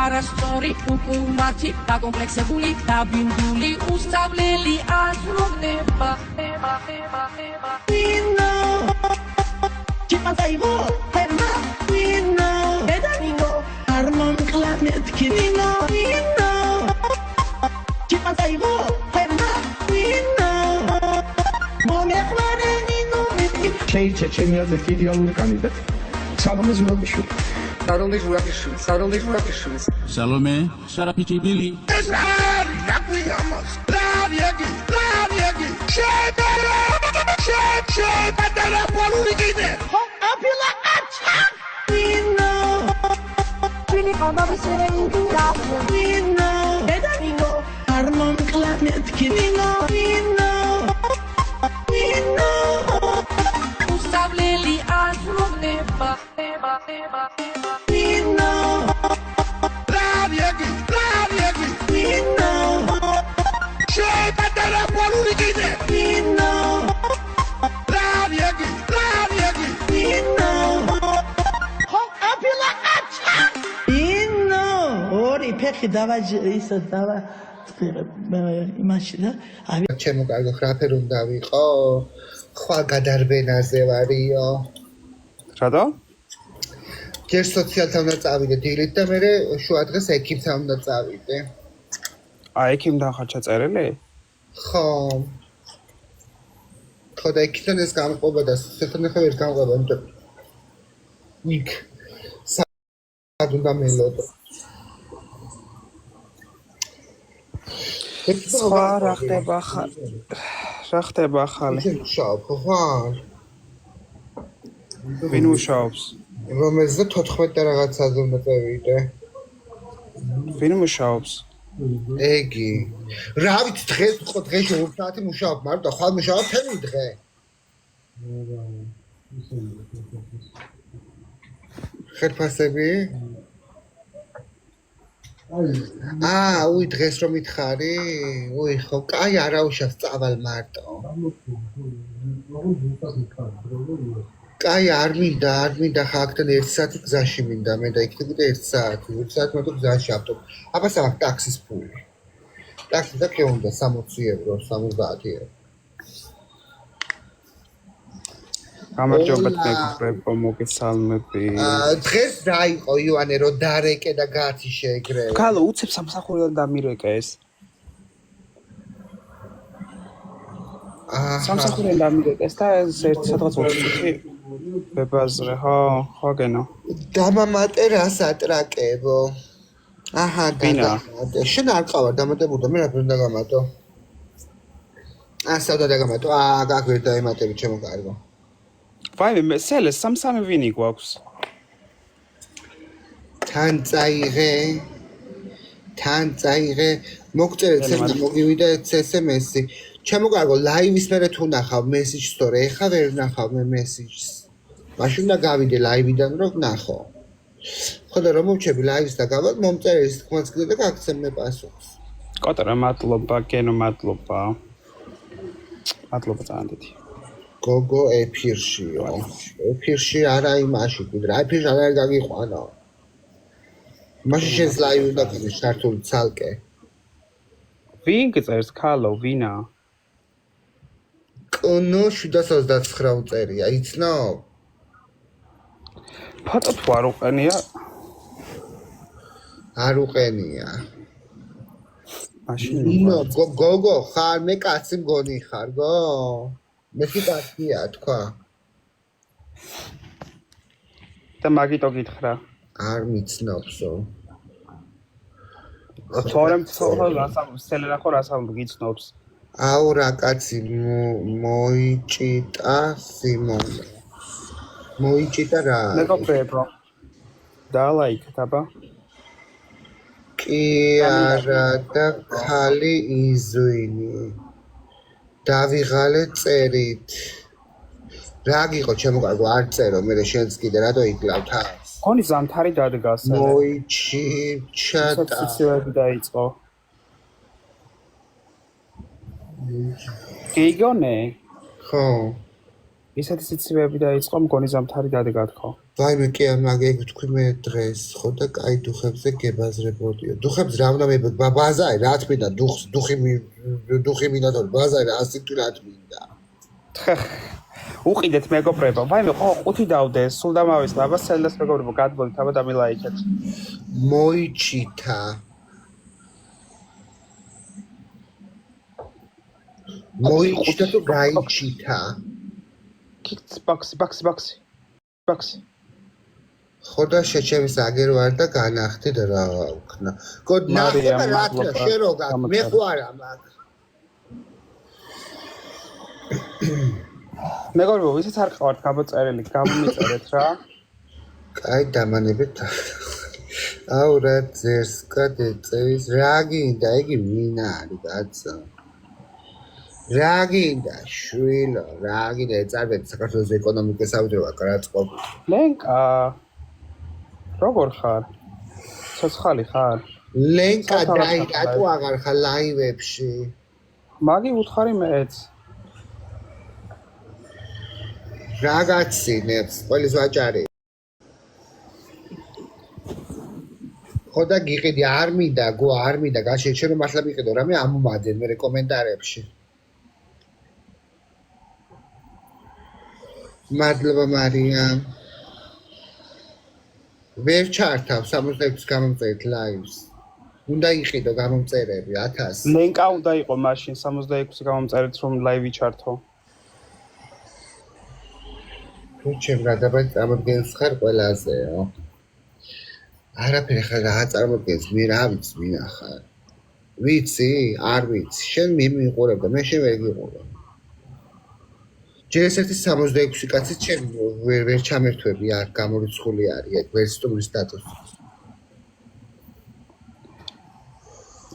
არასწორი უკუმართი დაკომპლექსებული დაბინდული უსწავლელი აზროვნება ჩეჩენიაზე იდეალური კანდიდატი. სალომე ზურაბიშვილი. სალომე შარაფიჭიბილი. ეს არის რაკვიამას. რადიაგი. შეპატარა პოლიტიკინე. აფილა აჩა. უსწავლელი აზროვნება ორი ფეხი ისე დავა იმაში და ჩემო კარგო ხრაფერ უნდა ვიყო ხვალ გადარბენაზე ვარიო რატო? ჯერ სოციალთან უნდა წავიდე დილით და მე შუა დღეს ექიმთან უნდა წავიდე ექიმთან ხარ ჩაწერილი? ხო და ექიმთან ეს გამყვება და სოციალთან ახლა ვერ გამყვება იმიტომ იქ სად უნდა მელოდო სხვა რა ხდება ახალი? მუშაობ ხარ? ვინ მუშაობს? რომელზე 14 და რაღაცაზე უნდა წევიდე. ვინ მუშაობს? ეგი. რა ვიცი დღეს ხო დღეში 2 საათი მუშაობ, მაგრამ ხვალ მუშაობ თემი დღე. ხერფასები? უი დღეს რომ მითხარი? უი ხო, კაი არა უშავს წავალ მარტო. კაი არ მინდა ხა აქთან 1 საათი გზაში მინდა მე და იქნებოდა 1 საათი. 1 საათი მოდი გზაში ავტობუსი. აბას აქვს ტაქსის ფული. ტაქსი და კი უნდა 60 ევრო, 70 ევრო. გამარჯობა მეგობრებო, მოგესალმები. დღეს რა იყო ივანე რომ დარეკე და გაცი შეეგრე. გალო უცებ სამსახურიდან დამირეკეს. სამსახურიდან დამირეკეს და ეს სადღაც 20 წუთი ბებაზრე, ხო გენო. დამამატე რას ატრაკებო. აჰა, დამატე. შენ არ ყავარ დამატებოდა, მე რა უნდა გამატო. საუდა დაგამატო. გაგ ვერ დაემატები ჩემო კარგო. ვაიმე მე სელეს სამსამე ვინი გვაქვს? თან წაიღე მოგწერეთ ცერნა მოგივიდა SMS-ი ჩემო კარგო ლაივის მერე თუ ნახავ მესიჯს თორე ეხა ვერ ნახავ მე მესიჯს მაშინ უნდა გავიდე ლაივიდან რომ ნახო ხო და რომ მოვჩები ლაივის და გავალ მომწერეს თქმაც კიდე და გაგცემ მე პასუხს კოტრა მადლობა გენო მადლობა ძალიან დიდი გოგო ეფირში არა იმაში კიდე რა ეფირში არა გაგიყვანო მაშინ შენს ლაივი უნდა გქონდეს ჩართული ცალკე ვინ გწერს ქალო ვინა კონო 729 უწერია იცნო ფოტო თუ არ უყენია არ უყენია მაშინ გოგო ხარ მე კაცი მგონი ხარ გო მე კაცია თქვა და მაგიტო გითხრა არ მიცნობსო თორემ თორე სელერა ხო რასამ გიცნობს აუ რა კაცი მოიჭიტა სიმონე მოიჭიტა რა მეგობრებო და ლაიქეთ აბა კი არა და ხალი იზვინი დავიღალე წერით რა გიყო ჩემო კარგო არ წერო მე შენც კიდე რატო იკლავ თავს ხონი ზამთარი დადგას მოიჩიტა სიცივები დაიწყო გიგონე ხო ისეთი სიცივები დაიწყო მგონი ზამთარი დადგა თქო ვაიმე კი ამაგე თქვი მე დღეს ხო და კაი დუხებზე გებაზრებოდიო დუხებს რა უნდა მე ბაზარი რა თმინდა დუხი მინდა თორე ბაზარი რა სიტყვი რა თმინდა უყიდეთ მეგობრებო ვაიმე ხო ყუთი დავდე სულ დამავის აბა სელას მეგობრებო გადმოდით აბა დამილაიქეთ მოიჩიტა მოიჩიტა თუ გაიჩიტა ბაქსი ხოდა შეჩევის აგერ ვარ და განახდით რა ვქნა გოდნა რა შეროგა მე ხوارა მაგ მეგობრებო ვისაც არ ყავართ გამოწერილი გამომიწერეთ რა კაი დამანებით აუ რა ძერს კადეწევის რა გინდა იგი მინა არის კაცო რა გინდა შვილო რა გინდა ეწარბეთ საქართველოს ეკონომიკის საუჯროა კარაწყობ ლენკა როგორ ხარ? ცოცხალი ხარ? ლენკა დაი რატო აღარ ხარ ლაივებში? მაგი უთხარი მეც. რა გაცინებს? ყველის ვაჭარი. ხოდა გიყიდი არ მინდა, გო არ მინდა, გაშეჩე რომ მართლა მიყიდო რამე ამომადენ მე კომენტარებში. მადლობა მარიამ. ვერ ჩართავ 66 გამომწერით ლაივს. უნდა იყიდო გამომწერები 1000. ლენკა უნდა იყო მაშინ 66 გამომწერით რომ ლაივი ჩართო. თუ ჩემ გადაბად წარმოდგენს ხარ ყველაზეო. არაფერი ხარ რა წარმოდგენს მე რა ვიცი მინახარ. ვიცი? არ ვიცი. შენ მიმიყურებ და მე შენ ვერ გიყურებ. ჯერ ესეთი 66 კაცი ჩემ ვერ ჩამერთვები აქ გამორიცხული არის ვერ სტუმრის სტატუსი.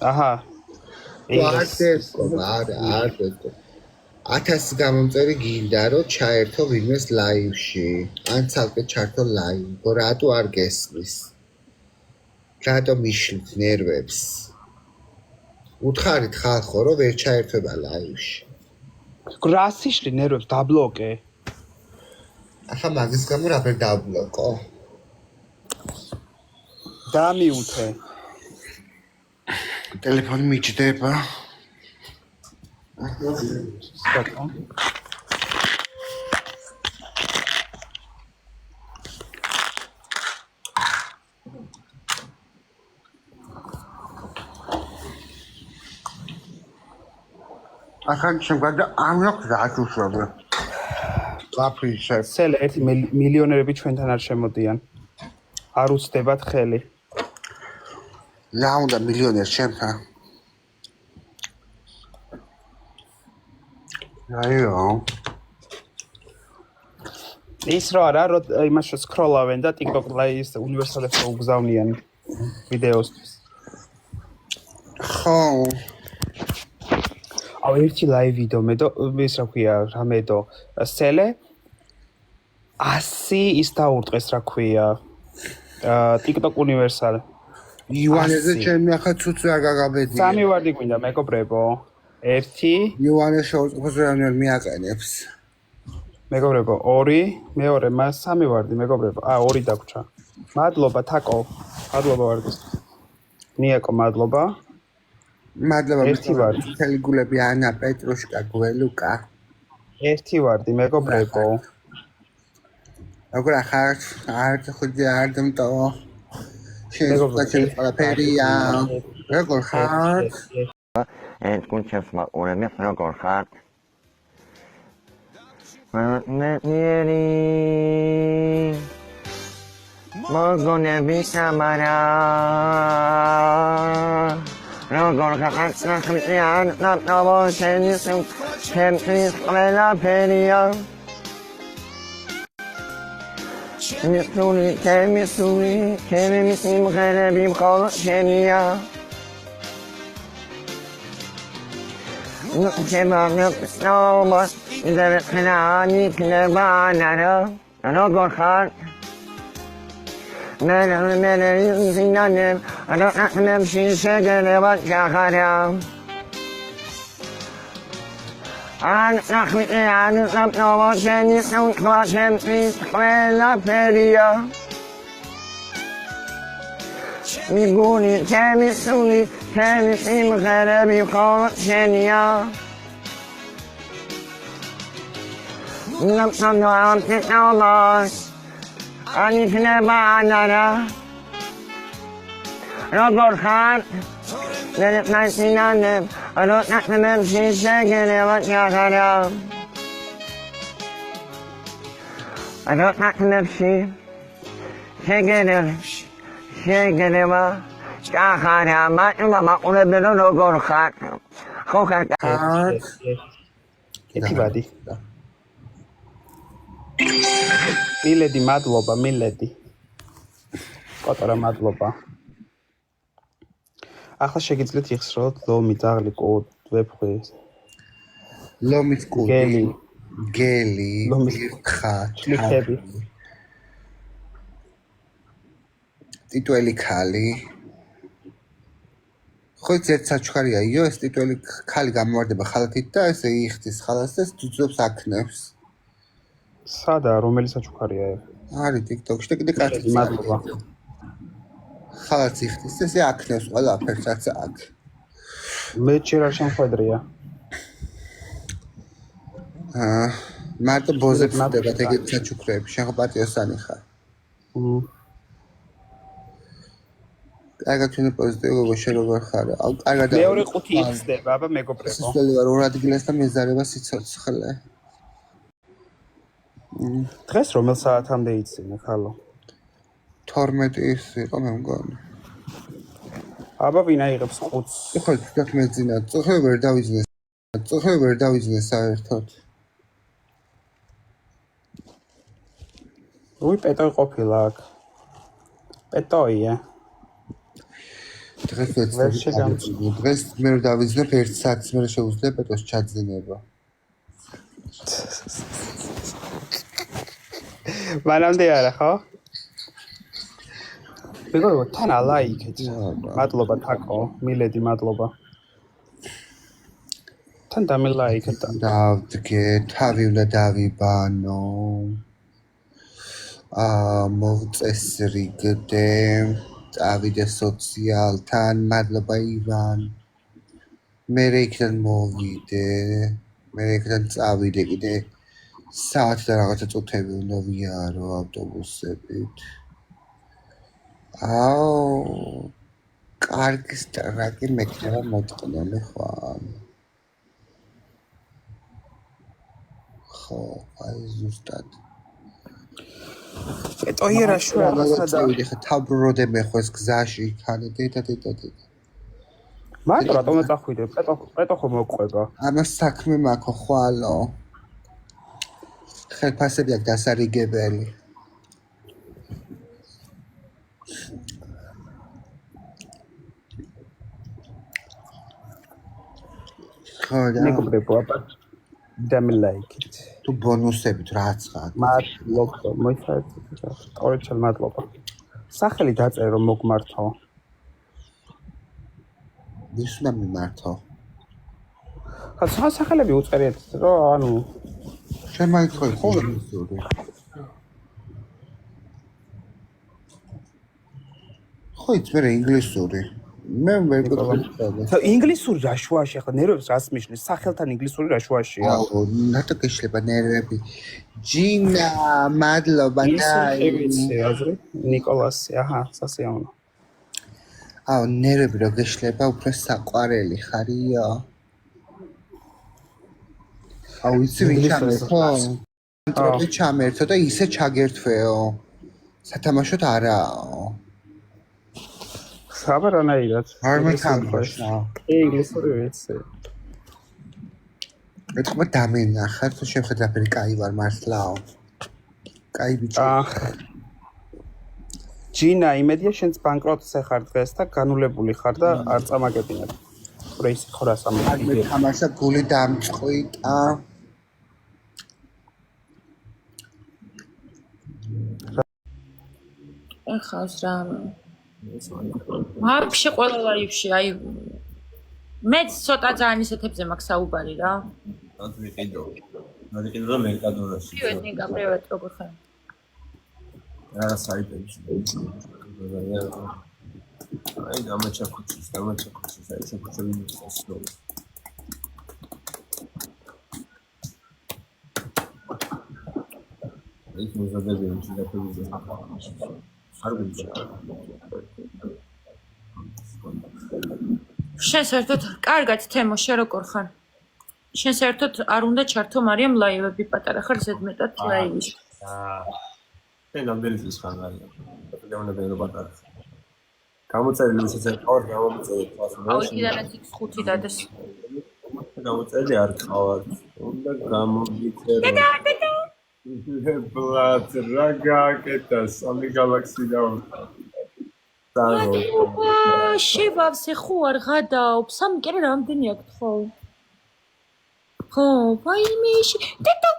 აჰა. არ დესკო. 1000 გამომწერი გინდა რომ ჩაერთო ვინმეს ლაივში. ან ცალკე ჩართო ლაივი. რატო არ გესმის? რატო მიშლით ნერვებს? უთხარით ხალხო რომ ვერ ჩაერთვება ლაივში. გრასიშლი ნერვებს დაბლოკე. ახლა მაგის გამო რა ვერ დაბლოკო? დამიუთე. ტელეფონი მიჭდება. სკოტო. ახლა შემდგარ არ აქვს გაჩუშობე. კაფეში. სელ 1 მილიონერები ჩვენთან არ შემოდიან. არ უცდებათ ხელი. რა უნდა მილიონერ ჩემთან? აიო. ის რა არა რომ იმას სკროლავენ და TikTok ლაივს უნივერსალებს უგზავნიან ვიდეოსთვის. ხო. აუ ერთი ლაივი დომედო ის რა ქვია რამედო სელე 100 ის დაურტყეს რა ქვია TikTok უნივერსალ ივანეზე ჩემი ახლა ცუცი არ გაგაბედია. სამი ვარდი გვინდა მეგობრებო. 1 ივანე შეუწყოს რანერ მიაყენებს. მეგობრებო 2 მეორე მას 3 ვარდი მეგობრებო. 2 დაგვრჩა. მადლობა თაკო. მადლობა ვარდის. ნიაკო მადლობა. მადლობა ერთი ვარდი. მთელი გულები ანა პეტრუშკა გველუკა. 1 ვარდი მეგობრებო. როგორ ახარ არ ხუდი არ დამტო. შეგობთ ყველაფერია. როგორ ხარ? ეს კონჩებს მაგურები როგორ ხარ? ნერი მოგონები სამარა როგორ ხარ ნახმიან ნამოვჩენის ჩემთვის ყველაფერია ჩემი სიმღერები მხოლოდ შენია ნომა ინდერე ხნანი ქნებანარო როგორ ხარ მერე ზინანემ ანახნემ შეგერება ჯახარა ან ნახმიან ნამოვჩენის ჩემთვის ყველაფერია მიგონი ჩემი სიმღერები მხოლოდ შენია ნამოვჩენის ani kneba anara როგორ ხარ ნერე ნაისინანე არა ნახმემ შეგერება ჯახარა არა ნახმემ შეგერება ჯახარა მატლა მაყურებელო როგორ ხარ ხო ხარ ეთი ბადი მილედი მადლობა მილედი კოტარა მადლობა ახლა შეგიძლიათ იხსროთ ლომი ძაღლი ვეფხვი ლომის კუდი გელი ლომის ხა ჩლიქები ტიტველი ქალი. ხო ერთ საჩუქარია იო ეს ტიტველი ქალი გამოვარდება ხალათით და ესე იხდის ხალას და ძუძობს აქნებს. სადა რომელი საჩუქარია ეს? არის TikTok-ში და კიდე კაცი. მადლობა. ხალათს იხდის და ესე აქნებს ყველაფერს რაც აქ. მე ჯერ არ შემხედრია. მარტო ბოზებს ხდებათ ეგეთ საჩუქრები, შენ ხო პატიოსანი ხარ. კარგად ჩვენი პოზიტივი გოგო შენ როგორ ხარ? აუ კარგად. მეორე ყუთი იხსდება, აბა მეგობრებო. სისხლი ვარ ორ ადგილას და მეზარება სიცოცხლე. დღეს რომელ საათამდე იცინე ხალო? 12 ის იყო მე მგონი. აბა ვინ აიღებს ყუთს? ხო, თქო მეძინა. წოხე ვერ დავიძნე. წოხე ვერ დავიძნე საერთოდ. როი პეტოი ყოფილა აქ. პეტოია. დღეს მე ვერ დავიძნებ 1 საათს მე შეუძლია პეტოს ჩაძინება. მანამდე არა ხო? მეგობრებო, თან ალაიქეთ. მადლობა თაკო, მილედი მადლობა. თან დამელაიქეთ. დავდგე, თავი უნდა დავიბანო. მოვწესრიგდე, წავიდე სოციალთან, მადლობა ივან. მე იქიდან მოვიდე, მე იქიდან წავიდე კიდე საათი და რაღაცა წუთები უნდა ვიარო ავტობუსებით. აუ, კარგი სტრაგი მექნება მოტყნელი ხვალ. ხო, აი ზუსტად. პეტოი რა შუა წავიდე ხა თავბროდე მე ხო ეს გზაში იქანე დედა. მარტო რატომ წახვიდე? პეტო ხო მოყვება? ამას საქმე მაქვს ხვალო. ხელფასები აქვს დასარიგებელი. ხო და მეგობრებო, აბა დამელაიქეთ. თუ ბონუსებით რაც ხარ. მადლობა, მოიწაეთ. ორჩელ მადლობა. სახელი დაწერე რომ მოგმართო. ვის უნდა მიმართო? ხა სახელები უწერიეთ, რომ ანუ შენ მაიწყო ინგლისური. ხო იწერე ინგლისური. მე ვერ გქონდა. ინგლისური რა შუაში ხა ნერვებს რას მიშნის? სახელთან ინგლისური რა შუაშია? აუ, რატო გეშლება ნერვები? ჯინა, მადლობა და ნიკოლასი, აჰა, სასიამოვნო. აუ, ნერვები რო გეშლება, უფრო საყვარელი ხარიო. აუ, იცი ვინ ჩამერთო? ტროპი ჩამერთო და ისე ჩაგერთვეო. სათამაშოდ არაო. საბარანაირად. არ მეთამაშა. ინგლისური ვიცი. ეთქმა დამენახარ, თუ შემხედრაფერი კაი ვარ მართლაო. კაი ბიჭი. ჯინა, იმედია შენც ბანკროტზე ხარ დღეს და განულებული ხარ და არ წამაგებინებ. პრეისი ხორას ამბობ. მე თამაშა გული დამწყვიტა. ეხავს რა. ვაფშე ყველა ლაივში, აი მე ცოტა ძალიან ისეთებზე მაქვს საუბარი რა. ვიყიდო და მერკადორაში. პრივეტ როგორ ხარ? რა საიტებში. აი დამაჩაკუჩის, აი შეკუჩები მოსასწრო. ის მოზადებიან ჩიდაფებზე. არ ვიცი. შენ საერთოდ კარგად თემო შე როგორ ხარ? შენ საერთოდ არ უნდა ჩართო მარიამ ლაივები პატარა ხარ ზედმეტად ლაივში. შენ რამდენი წლის ხარ მარიამ? პატარა რომ პატარა. გამოწერილი ისე ყავარ გამოწერილი თვალს. აუ იქიდანაც X5 დადეს. გამოწერილი არ ყავარ. უნდა გამოგიწერო. დედა. ბლად რა გააკეთა სამი galaxy დავუყო. მადლობა, შევავსე ხო არ გადაობ, სამი კერე რამდენი აქვს ხო? ხო, ვაიმეში. დედა.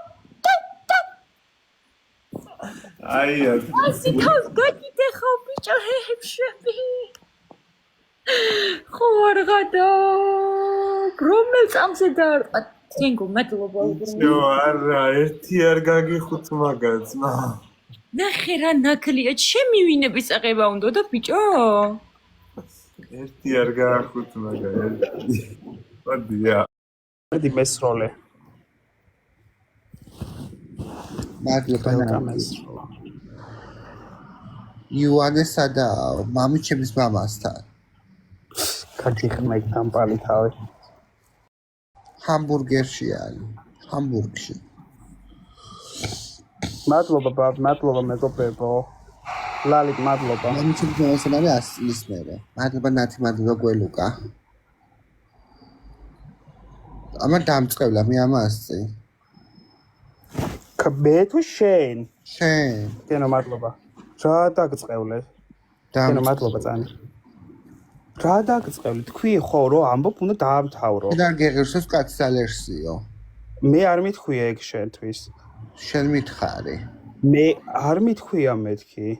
აი, ასე თავს გაკიდე ხავი. ბიჭოებში. ხო არ გადა. რომელ წამზე დაარტყა? თენგო მადლობა იო არა ერთი არ გაგიხუთ მაგაცმა ნახე რა ნაკლია ჩემი ვინების წაღება უნდა და ბიჭო ერთი არ გაახუთ მაგა ერთი მოდია ერთი მესროლე მადლობა იოანესა და მამიჩემის მამასთან კაცი ხმექ დამპალი თავი ჰამბურგერში არის ჰამბურგში მადლობა ბაბ მადლობა მეგობრებო ლალით მადლობა მამიჩემის მამასთან არის ასლის მერე მადლობა ნათი მადლობა გველუკა ამა დამწყევლა მე ამასწი კბე თუ შენ შენ კენო მადლობა რა დაგწყევლე კენო მადლობა წანი რა დაგწყევლე თქვი ხო რომ ამბობ უნდა დაამთავრო და გეღირსოს კაცის ალერსიო მე არ მithქვია ეგ შენთვის შენ მითხარი მე არ მithქვია მეთქი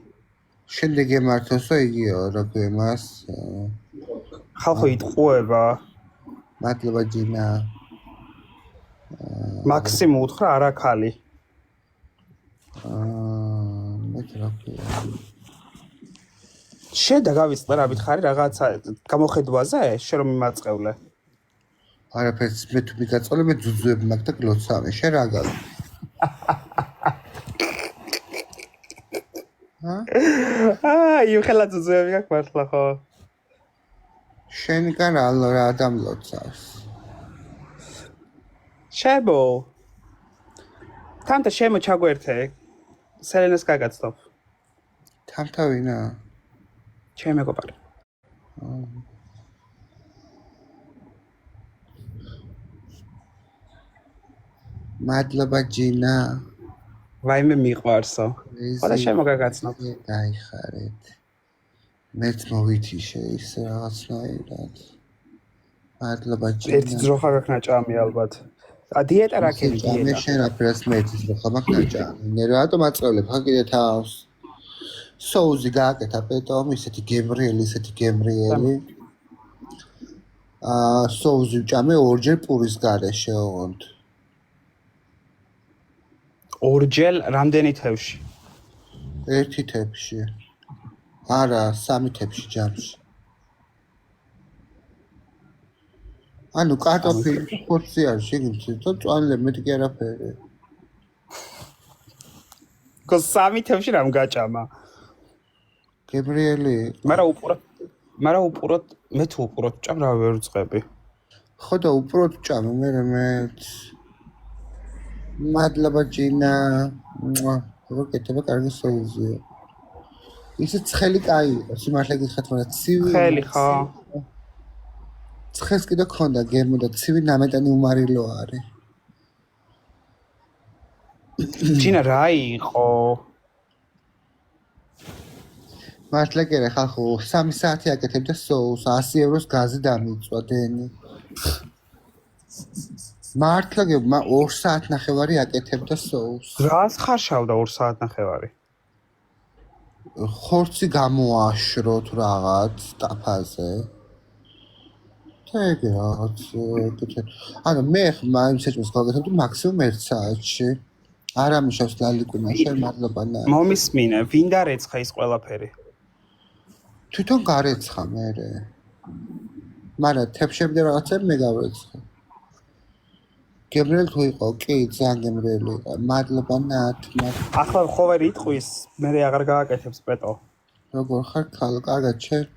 შემდეგ ემართოსო იგიო როგორ მას ხალხო იტყუება მადლობა ჯინა მაქსიმ უთხრა არაქალი მე ტრაფია შენ და გავიწყდა რა მითხარი რაღაცა გამოხედვაზე შენ რომ მიმაწყევლე არაფერს მე თუ მიგაწოლე მე ძუძუები მაგ და გლოცავე შენ რა გაგ იუ ხელა ძუძუები გაქვს მართლა ხო შენგან რა დამლოცავს შებო თამთა შემო ჩაგვერთე სელენას გაგაცნობ თამთა ვინა ჩემ მეგობარი მადლობა ჯინა ვაიმე მიყვარსო ყველა შემოგაგაცნობ დაიხარეთ მეც მოვითიშე ის რაღაცნაირად მადლობა ჯინა ერთი ძროხა გაქვს ნაჭამი ალბათ დიეტა რა ქენი მე შენ აფერას მეც ძროხა მაქვს ნაჭამი მე რატომ აწევლებ ხა კიდე თავს соузи გააკეთა პეტომ ისეთი გემრიელი соузи ვჭამე ორჯერ პურის გარეშე ოღონდ ორჯერ რამდენი თევში ერთი თევში არა სამი თევში ჯამში ანუ კარტოფილი ხორცი არის შეგიძლიათ და წვანლე მეტი კი არაფერი კო სამი თევში რამ გაჭამა გემრიელი მაგრამ უპუროთ მე თუ უპუროთ ჭამ რა ვერ ვწყები ხო და უპუროთ ჭამე მეც მადლობა ჯინა როგორ კეთება კარგი სოუზია ისე ცხელი კაი იყო სიმართლე გიხართ მაგრამ ცივი ხელი ხო ცხელს კიდე ქონდა გემო და ცივი ნამეტანი უმარილო არის ჯინა რა იყო მართლა კი რა ხალხო 3 საათი აკეთებდა სოუს 100 ევროს გაზი დამიწვა დენი მართლა კი 2 საათ ნახევარი აკეთებდა სოუს რას ხარშავდა 2 საათ ნახევარი ხორცი გამოაშრო თუ რაღაც ტაფაზე ეგ რაღაც ანუ მე მაინც ეჭვს გავაკეთებ მაქსიმუმ 1 საათში არ ამიშავს ლალიკუნა შენ მადლობა ნა მომისმინე ვინ დარეცხა ის ყველაფერი თვითონ გარეცხა მე მაგრამ თებშებდა რაღაცები მე გავეცხა გემრიელი თუ იყო კი ძალიან გემრიელი იყო მადლობა ნათ ახლა ხო ვერ იტყვის მე აღარ გააკეთებს პეტო როგორ ხარ ქალო კარგად შენ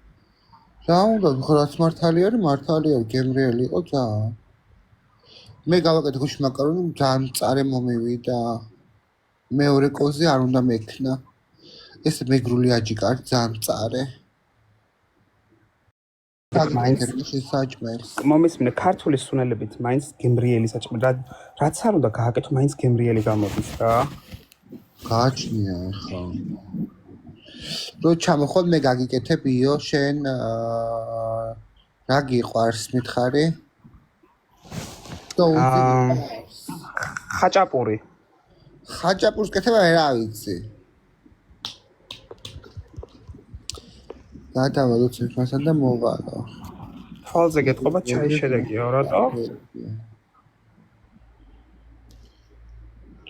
რა უნდა გხრაც მართალი არის გემრიელი იყო ძალიან მე გავაკეთე გუშინ მაკარონი ძალიან მწარე მომივიდა მეორე კოზი არ უნდა მექნა ეს მეგრული აჯიკა არის ძალიან მწარე მომისმინე ქართული სუნელებით მაინც გემრიელი საჭმელი რაც არ უნდა გააკეთო მაინც გემრიელი გამოდის რა გააჩნია ხო რო ჩამოხვალ მე გაგიკეთებიო შენ რა გიყვარს მითხარი ხაჭაპურს კეთება რა ვიცი გადავალო ციხესთან და მოვალო. თვალზე გეტყობა ჩაი შედეგია, რატო?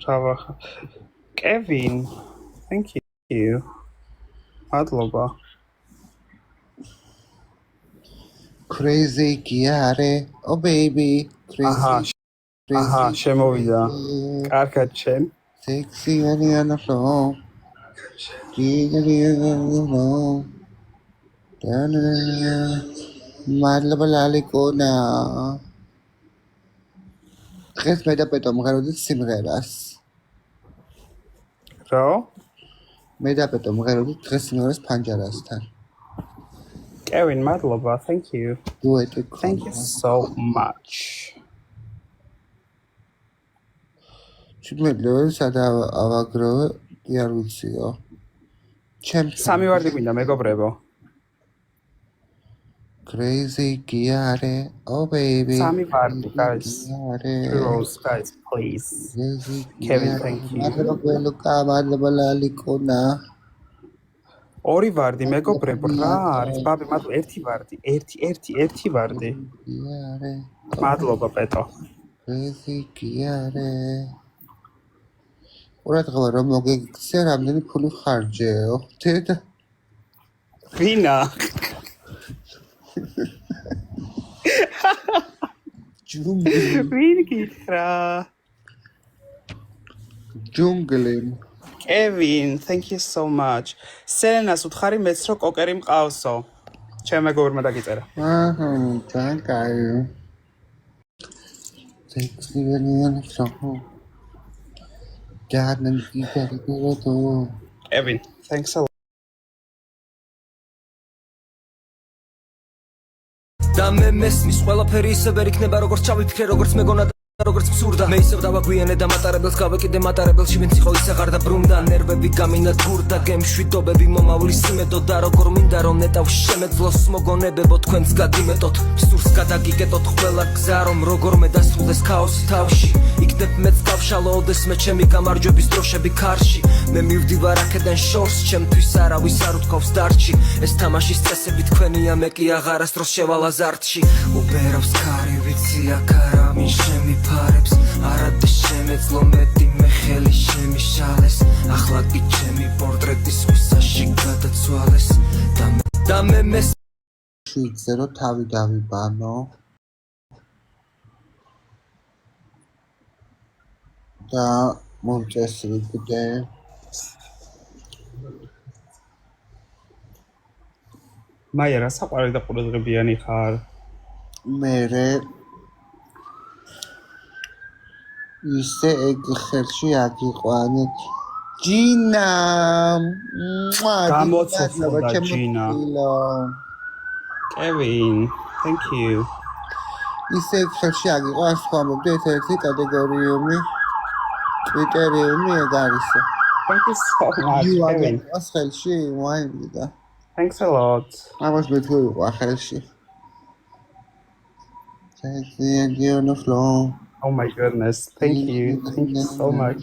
ჩავახა. Kevin, thank you. მადლობა. Crazy Kiare, oh baby, crazy. აჰა, შემოვიდა. კარგად შენ. Sexy Ariana Flow. მადლობა ლალიკონა. დღეს მე და პეტო მღეროდით სიმღერას. რა? მე და პეტო მღეროდით დღეს სიმღერას ფანჯარასთან. Kevin, მადლობა, thank you. Thank you so much. Ჩუდმეტლივე სადა ავაგროვე კი არ ვიციო. სამი ვარდი გვინდა მეგობრებო. Crazy Kiare, oh baby. სამი ვარდი, guys. Rose, guys, please. Kevin, thank you. მადლობა გველუკა, მადლობა ლალიკონა. ორი ვარდი მეგობრებო, რა არის? ბაბი, მადლობა, ერთი ვარდი, ერთი ვარდი. მადლობა პეტო. Crazy Kiare. ყურადღება რომ მოგექცე რამდენი ფული ხარჯეო. დედა. ვინა? ვინ გითხრა? ჯუნგლი. Kevin, thank you so much. სელენას უთხარი მეც რო კოკერი მყავსო. ჩემ მეგობრმა დაგიწერა. აჰა, ძალიან კაი. Sexy Ariana Flow. Kevin, thanks a lot. და მე მესმის ყველაფერი ისევ ვერ იქნება როგორც ჩავიფიქრე როგორც მეგონა როგორც მსურდა მე ისევ დავაგვიანე და მატარებელს გავეკიდე მატარებელში ვინც იყო ისე ღარ და ბრუნდა ნერვები გამინადგურდა გემშვიდობები მომავლის იმედო და როგორ მინდა რომ ნეტავ შემეძლოს მოგონებებო თქვენს გადიმეტოთ სურს გადაგიგეტოთ ყველა გზა რომ როგორმე დასრულდეს ქაოსი თავში იქნებ მეც გავშალოდეს მე ჩემი გამარჯვების დროშები ქარში მე მივდივარ აქედან შორს ჩემთვის არავის არ უთქვავს დარჩი ეს თამაშის წესები თქვენია მე კი აღარასდროს შევალ აზარტში უბერავს ქარი ვიცი აქ არავინ შემიფარებს არადა შემეძლო მეტი მე ხელი შემიშალეს ახლა კი ჩემი პორტრეტი სხვისაში გადაცვალეს და მე მეს შვიდზე რო თავი დავიბანო და მომწესრიგდე მაია რა საყვარელი და ყურადღებიანი ხარ მერე ისე ეგ ხელში აგიყვანე ჯინა გამოცოცხლდა ჯინა Kevin, thank you. ისე ეგ ხელში აგიყვანე სხვა მოგდე ერთ-ერთი კატეგორიუმი კრიტერიუმი ეგ არის Thank you so much, Kevin. ას ხელში ვაინდა Thanks a lot. ამას მე თუ ვიყვა ხელში Ariana Flow. Oh my goodness, thank you so much.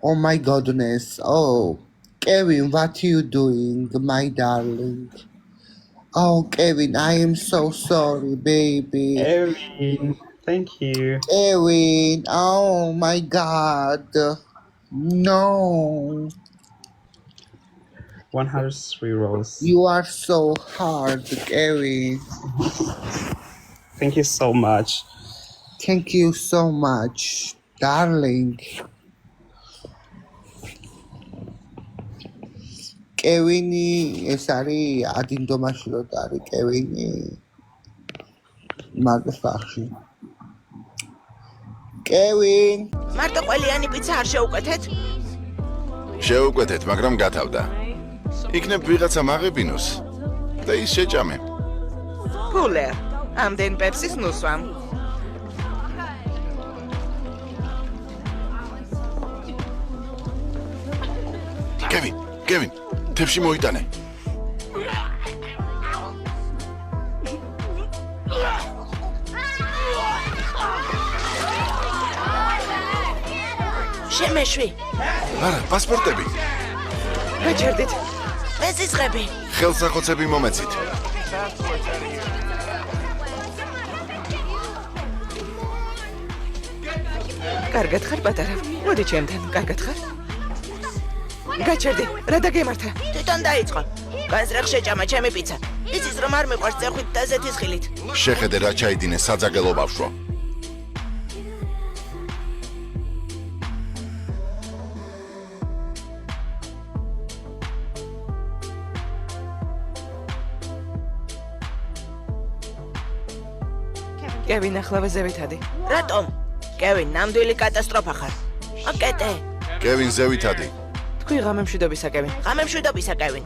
Oh my goodness, oh Kevin, what are you doing, my darling? Oh Kevin, I am so sorry, baby. Kevin, thank you. Kevin, oh my God, no. 103 rolls. You are so hard, Kevin. Thank you so much. Thank you so much, darling. Kevin, ეს არის ადინდომაში რო არის Kevin. მაგას სახში. Kevin. მარტო ყველიანი პიცა არ შეუკვეთეთ? შეუკვეთეთ, მაგრამ გათავდა. იქნებ ვიღაცა მაღებინოს და ის შეჭამე. Cooler. ამდენ პეპსის ნუსვამ. Kevin, თებში მოიტანე. შემეშვი. არა, პასპორტები. გაჩერდით. მე სიცხები. ხელსახოცები მომეცით. კარგად ხარ პატარა. მოდი ჩემთან, კარგად ხარ? გაჩერდი, რა დაგემართა? თვითონ დაიწყო. განსრეხ შეჭამა ჩემი პიცა. იცის რომ არ მიყვარს წეხვით და ზეთის ხილით. შეხედე რა ჩაიდინე საძაგელო ბავშვო. კევინ ახლავე ზევითადი. რატომ? კევინ, ნამდვილი კატასტროფა ხარ. აკეტე. კევინ ზევითადი. თქვი ღამემშვიდობისა კევინ. ღამემშვიდობისა კევინ.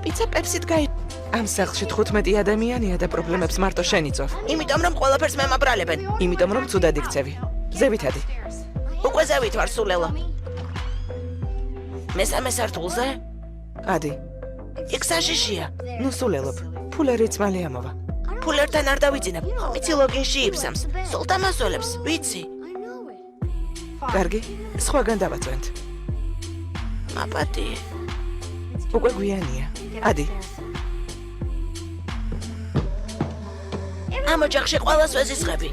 პიცა პეპსით გაი. ამ სახლში 15 ადამიანია და პრობლემებს მარტო შენ იწვევ. იმიტომ რომ ყველაფერს მემაბრალებენ. იმიტომ რომ ცუდად იქცევი. ზევითადი. უკვე ზევით ვარ სულელო. მესამე სართულზე? ადი. იქ საშიშია. ნუ სულელობ. ფულერიც მალე ამოვა. ფულერთან არ დავიძინებ. ვიცი ლოგინში იფსამს. სულ დამასველებს. ვიცი. კარგი, სხვაგან დავაწვენთ. აპატი. უკვე გვიანია. ადი. ამ ოჯახში ყველას ვეზისხები.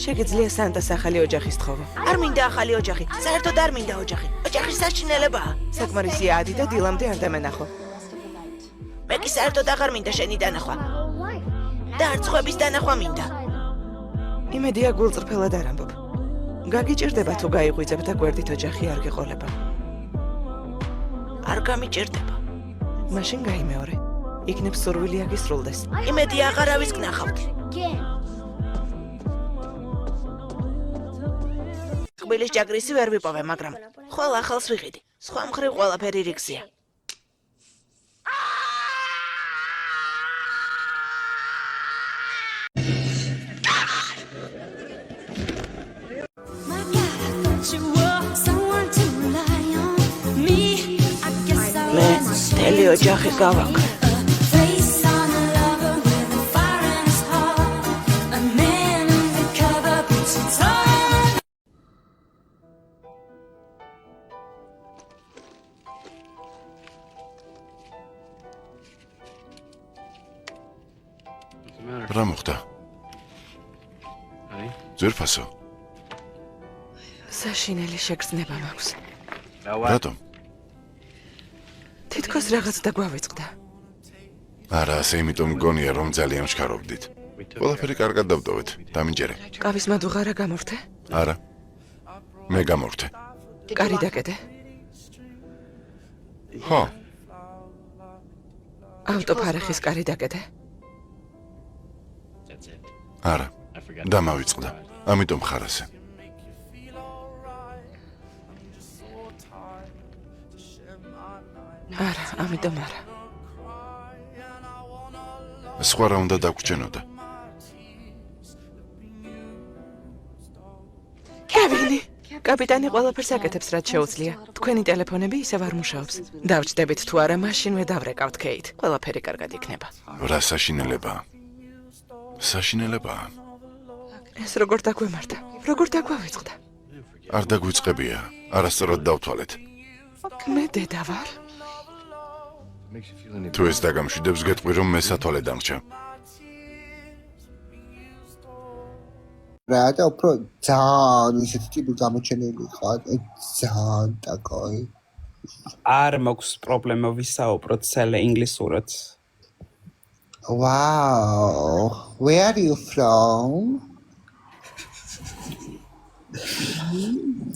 შეგიძლია სანტას ახალი ოჯახის თხოვა. არ მინდა ახალი ოჯახი. საერთოდ არ მინდა ოჯახი. ოჯახი საშინელებაა. საკმარისია ადი და დილამდე არ დამენახო. მე კი საერთოდ აღარ მინდა შენი დანახვა. და არც ხვების დანახვა მინდა. იმედია გულწრფელად არ ამბობ. გაგიჭირდება თუ გაიღვიძებ და გვერდით ოჯახი არ გეყოლება. არ გამიჭირდება. მაშინ გაიმეორე. იქნებ სურვილი აგისრულდეს. იმედია აღარავის გნახავთ. ხბილის ჯაგრისი ვერ ვიპოვე, მაგრამ ხოლ ახალს ვიყიდი. სხვა მხრივ ყველაფერი რიგზია. მე მთელი ოჯახი გავაკრე. რა მოხდა? ძვირფასო. საშინელი შეგრძნება მაქვს. რატომ? თითქოს რაღაც დაგვავიწყდა. არა, ასე იმიტომ მგონია რომ ძალიან შქარობდით. ყველაფერი კარგად დავტოვეთ. დამინჯერე. კავის მადუღა რა გამორთე? არა. მე გამორთე. კარი დაკეტე. ხო. ავტოფარეხის კარი დაკეტე. არა. დამავიწყდა. ამიტომ ხარ ასე. არა, ამიტომ არა. სხვა რა უნდა დაგვრჩენოდა? კევინი, კაპიტანი ყველაფერს აკეთებს, რაც შეუძლია. თქვენი ტელეფონები ისევ არ მუშაობს. დავჭდებით თუ არა, მაშინვე დავრეკავთ კეით. ყველაფერი კარგად იქნება. რა საშინელებაა? საშინელებაა. ეს როგორ დაგვემართა? როგორ დაგვავიწყდა? არ დაგვიწყებია. არასწორად დავთვალეთ. მე დედა ვარ. თუ ეს დაგამშვიდებს გეტყვი რომ მე სათვალე დამრჩა. რა და უფრო ძალიან ისეთი ტიპი გამოჩენილი ხარ, ძალიან ტაკოი. არ მაქვს პრობლემა ვისაუბროთ ცელე ინგლისურად. Wow, where are you from?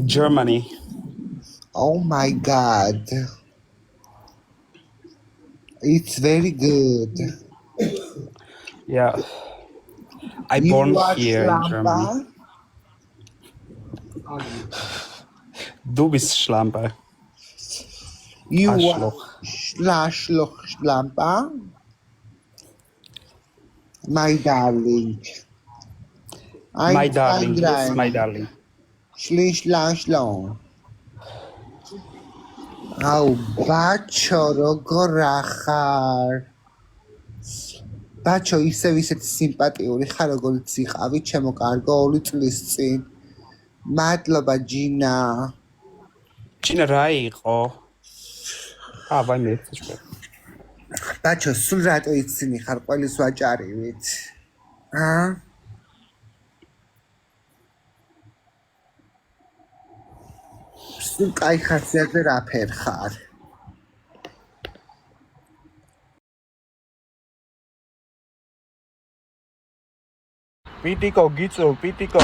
Germany. Oh my god. It's very good. Yeah. I born here in Germany. Du bist Schlampe. You Arschloch. Schlampe? My darling. My darling, yes, my darling. Schlang. აუ ბაჩო როგორ ახარ ბაჩო ისევ ისეთი სიმპათიური ხარ როგორც იყავი ჩემო კარგო 2 წლის წინ მადლობა ჯინა ჯინა რა იყო? ვაი მეცეჭ ბაჩო, სულ რატო იცინი ხარ ყველის ვაჭარივით? სულ კაი ხასიათზე რაფერ ხარ? პიტიკო გიწევ, პიტიკო.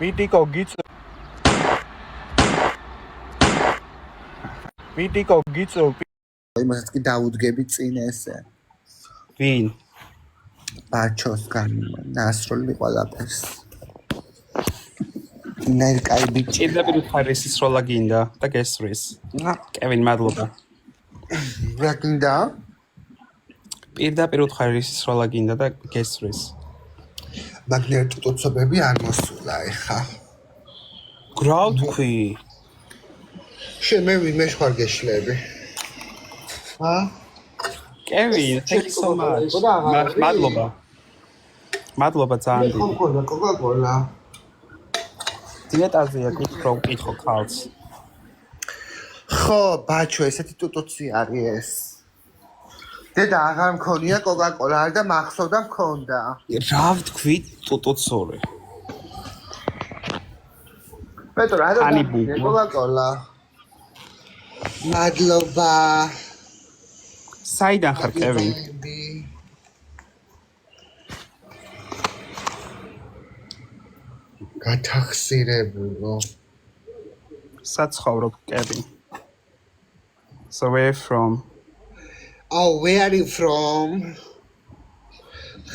პიტიკო გიწევ. პიტიკო გიწევ. იმასაც კი დაუდგები წინ ესე. ვინ? ბაჩოს განასროლი ყველაფერს. ნერკაი ბიჭი. პირდაპირ უთხარი ის როლა გინდა და გესვრის. კევინ, მადლობა. რა გინდა? პირდაპირ უთხარი ის როლა გინდა და გესვრის. მაგნერ ტუტოცობები არ მოსულა ეხა. გრავ თქვი. მე ვინმე ხარ გეშლები. კევინ, thank you so much. მადლობა. მადლობა ძალიან დიდი. კოკაკოლა. დიეტაზეა კითხო ქალს. ხო, ბაჩო, ესეთი ტუტოცი არის ეს. დედა აღარ მქონია კოკაკოლა და მახსოვდა მქონდა. რა ვთქვი ტუტოცორი. პეტრო, რა კოკაკოლა. მადლობა. საიდან ხარ კევინ? გათახსირებულო. საცხოვრობ კევინ. So where from? Oh, where are you from?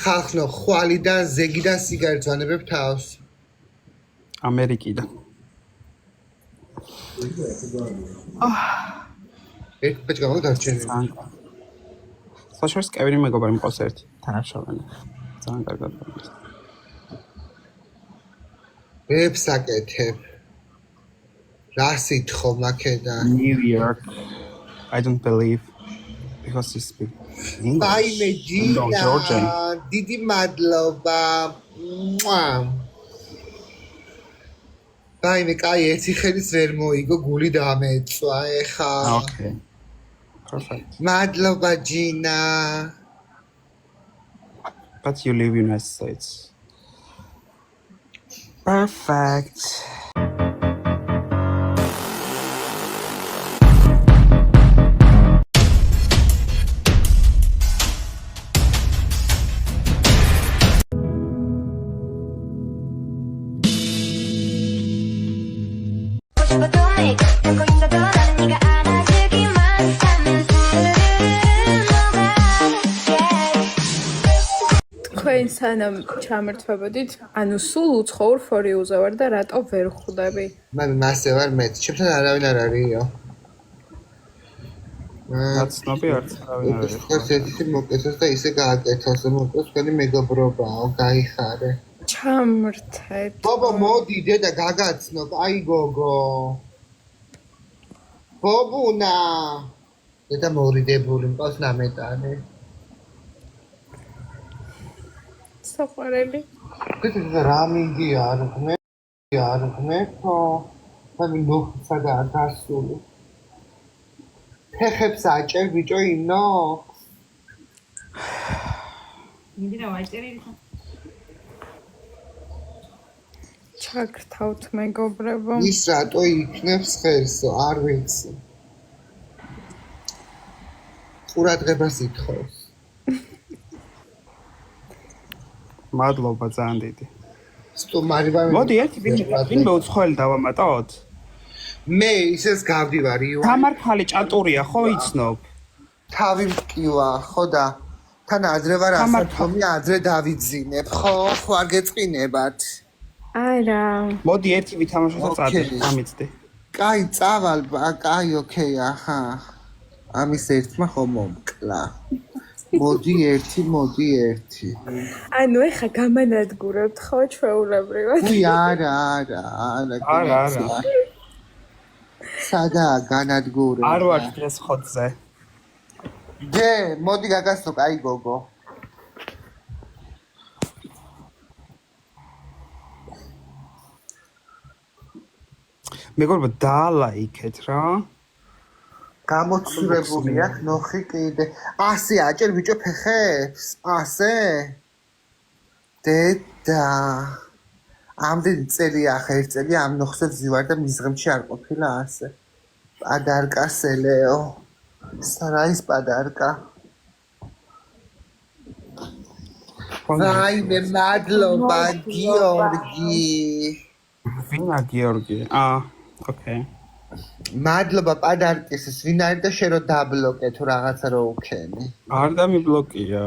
ხახნო ხვალიდან ზეგიდან სიგარეტს ვანებებ თავს. ამერიკიდან. ერთ ბეჭ გამოდარჩენე. საშუალო კევინი მეგობარი მყავს ერთი. თანაშრომელი. ძალიან კარგად ვარ. ვებს აკეთებ. რა სითხო მაქედან? New York. I don't believe because he speak English. Bye, Gina. დიდი მადლობა. ბაიმე, კაი, ერთი ხელის ვერ მოიგო, გული დამეწვა ეხა. Okay. Perfect. მადლობა, Gina. But you live in United States. Perfect. თქვენ სანამ ჩამერთვებოდით, ანუ სულ უცხოურ ფორიუზე ვარ და რატო ვერ ხვდები? მამი, მასე ვარ მე. ჩემთან არავინ არ არისო. ნაცნობი არც არავინ არ არის. ეს ერთი მოკეთოს და ისე გააკეთოს, მოკლედ თქვენი მეგობრობაო, გაიხარე. ჩამრთეთ. ბობო, მოდი, დედა გაგაცნო, აი გოგო. ბობუნა. დედა მორიდებული მყავს ნამეტანი. საყვარელი. ეს რა მინდი არ გმე, ხო? ამი ნოხსადა დასული. ფეხებს აჭერ ბიჭო იმნო. მინდი რა ვაჭერი. ჩაგრთავთ მეგობრებო. ის რატო იქნებს ხერსო, არ ვიცი. ყურადღებას ითხოვს. მადლობა ძალიან დიდი. სტუმარი ვარ. მოდი ერთი ვინმე უცხოელი დავამატოთ? მე ისეს გავდივარ იო. თამარ-ქალი ჭატურია, ხო იცნობ? თავი მკივა, ხო და თან აზრე ვარ ასათომი აზრე დავიძინებ, ხო არ გეწყინებათ. არა. მოდი ერთი ვითამაშოთ და წამიწდი. კაი, წავალ, კაი, ოკეი, აჰა. ამის ერთმა ხო მომკლა. მოდი ერთი. ანუ ეხა გამანადგურებთ ხო ჩვეულებრივად? უი, არა. სადაა განადგურება? არ ვარ დღეს ხოთზე. მოდი გაგასწრო, კაი გოგო. მეგობრებო დაალაიქეთ რა. გამოცურებული აქვს ნოხი კიდე. 100 აჭერ ბიჭო ფეხებს? 100? დედა. ამდენი წელი ახლა 1 წელი ამ ნოხზე ვზივარ და მიზღმში არ ყოფილა 100. პადარკა სელეო. სარაის პადარკა. ვაიმე მადლობა გიორგი. ვინა გიორგი? ოკეი. მადლობა პადარკისთვის, ვინ არის და შენ რო დაბლოკე თუ რაღაცა რო უქენი. არ დამიბლოკია.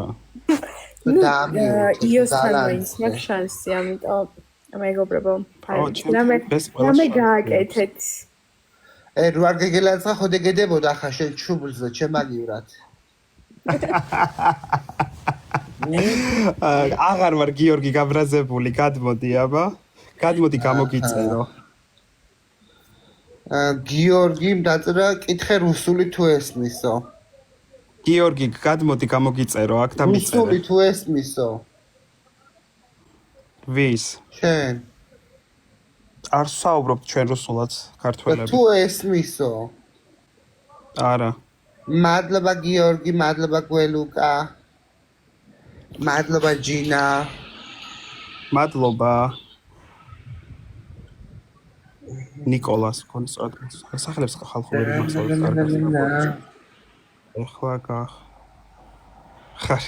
იოსთან მაინც მაქვს შანსი, ამიტომ მეგობრებო, რამე გააკეთეთ. რო არ გეგელაძღა ხოდე გედებოდა ახლა შენ ჩუბლზე ჩემაგივრად. აღარ ვარ გიორგი გაბრაზებული, გადმოდი აბა. გადმოდი გამოგიწერო. გიორგიმ დაწერა კითხე რუსული თუ ესმისო. გიორგი გადმოდი გამოგიწერო აქ და მიწერე. რუსული თუ ესმისო. ვის? შენ. არ საუბრობთ ჩვენ რუსულად ქართველები. თუ ესმისო. არა. მადლობა გიორგი, მადლობა გველუკა. მადლობა ჯინა. მადლობა. ნიკოლას კონსტრუქტორს. სახელებს ხალხური მასალას კარგად. ეხლა ხარ.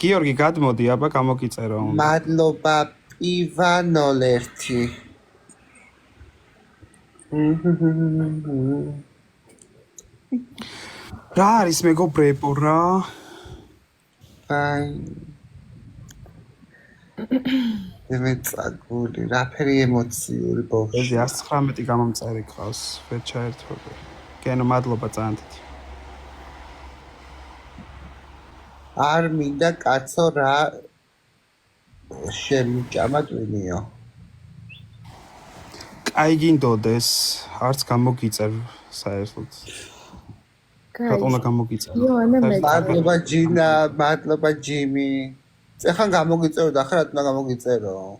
გიორგი გადმოდი აბა გამოგიწერო. მადლობა პივანოლერთი. რა არის მეგობრებო რა? აი მეცაგული, რაფერი ემოციური ბავშვი. ეს 119 გამომწერი ყავს, ვერ ჩაერთვები. გენო მადლობა ძალიან. არ მინდა კაცო რა შემიჭამა ტვინიო. აი გინდოდეს, არც გამოგიწერ საერთოდ. რატომ გამოგიწერ? მადლობა ჯინა, მადლობა ჯიმი. ეხან გამოგიწერო და ახლა რატომ გამოგიწერო?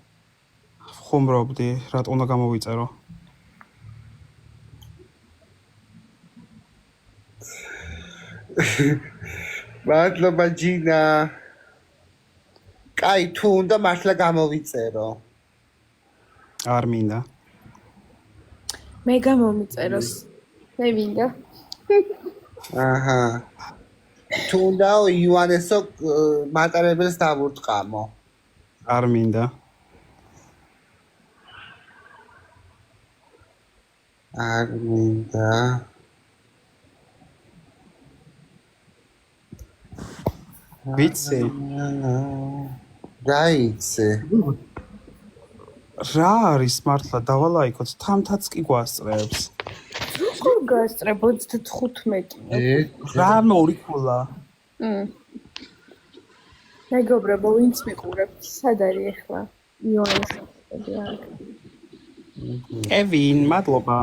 ხუმრობდი, რატომ გამოვიწერო? მადლობა ჯინა. კაი, თუ უნდა მართლა გამოვიწერო. არ მინდა. მე გამომიწეროს. მე მინდა. აჰა. თუ უნდა იოანესო მატარებელს დავურტყამო. არ მინდა. არ მინდა. ვიცი. გაიცე. რა არის მართლა დავალაიქოთ, თამთაც კი გვასწრებს. ხო გასწრებ 35. რა მორიქოლა? მეგობრებო, ვინც მიყურებთ, სად არის ახლა? იონის. კევინ, მადლობა.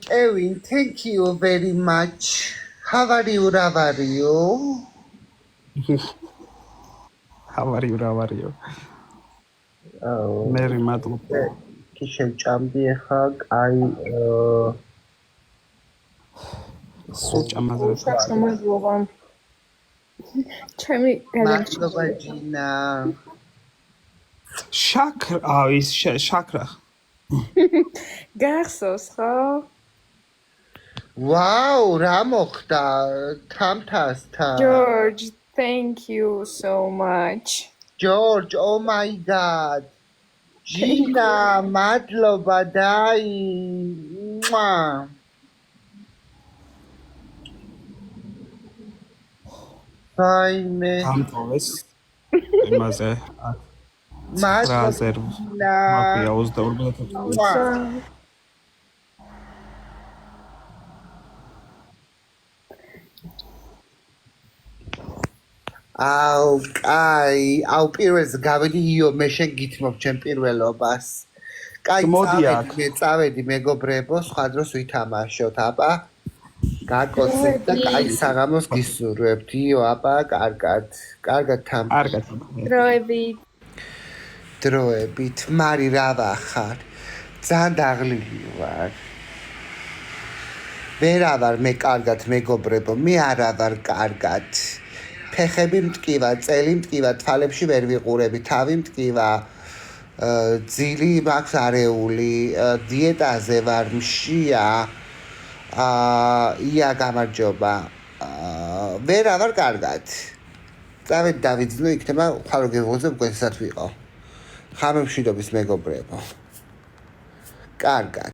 Kevin, thank you very much. How are you, Ravario? How are you, Ravario? Mary მადლობა. კი შევჭამდი ახლა, აი სულ ჭამაზე. მადლობა. ჩემი მადლობა ჯინა. შაქრა, ის შაქრა. გახსოვს ხო? ვაუ, რა მოხდა თამთასთან? George, thank you so much. George, oh my god. Gina, madloba dai. Faime. ამწოვეს. იმაზე. მადლობა. მაფია 22. აუ, კაი, აუ პირველს გავედი იო, მე შენ გითმობ ჩემ პირველობას. კაი, წავედი მეგობრებო, სხვა დროს ვითამაშოთ, აბა. გაკოცეთ და კაი საღამოს გისურვებთ. იო, აბა, კარგად. კარგად თამ. კარგად. დროებით. დროებით, მარი რა ვახარ? ძალიან დაღლილი ვარ. ვერა ვარ მე კარგად მეგობრებო, მე არა ვარ კარგად. ფეხები მტკივა, წელი მტკივა, თვალებში ვერ ვიყურები, თავი მტკივა. ძილი მაქვს არეული, დიეტაზე ვარ, მშია. ია გამარჯობა. ვერა ვარ კარგად. წავედ დავიძნო, იქნება ხალხო გეღოზე მკვეთრად ვიყო. ხამე მშვიდობის მეგობრებო. კარგად.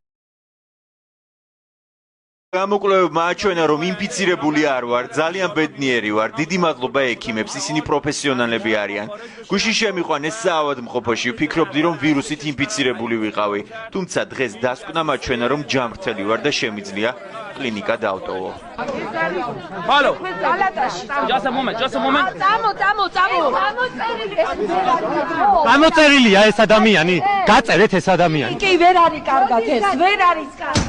გამოკვლევებმა აჩვენა, რომ ინფიცირებული არ ვარ, ძალიან ბედნიერი ვარ. დიდი მადლობა ექიმებს, ისინი პროფესიონალები არიან. გუშინ შემიყვანეს საავადმყოფოში, ვფიქრობდი, რომ ვირუსით ინფიცირებული ვიყავი. თუმცა დღეს დასკვნა მაჩვენა, რომ ჯანმრთელი ვარ და შემიძლია კლინიკა დავტოვო. Hallo. Just a moment. გამოწერილია ეს ადამიანი. გაწერეთ ეს ადამიანი. კი ვერ არის კარგად ეს, ვერ არის კარგად.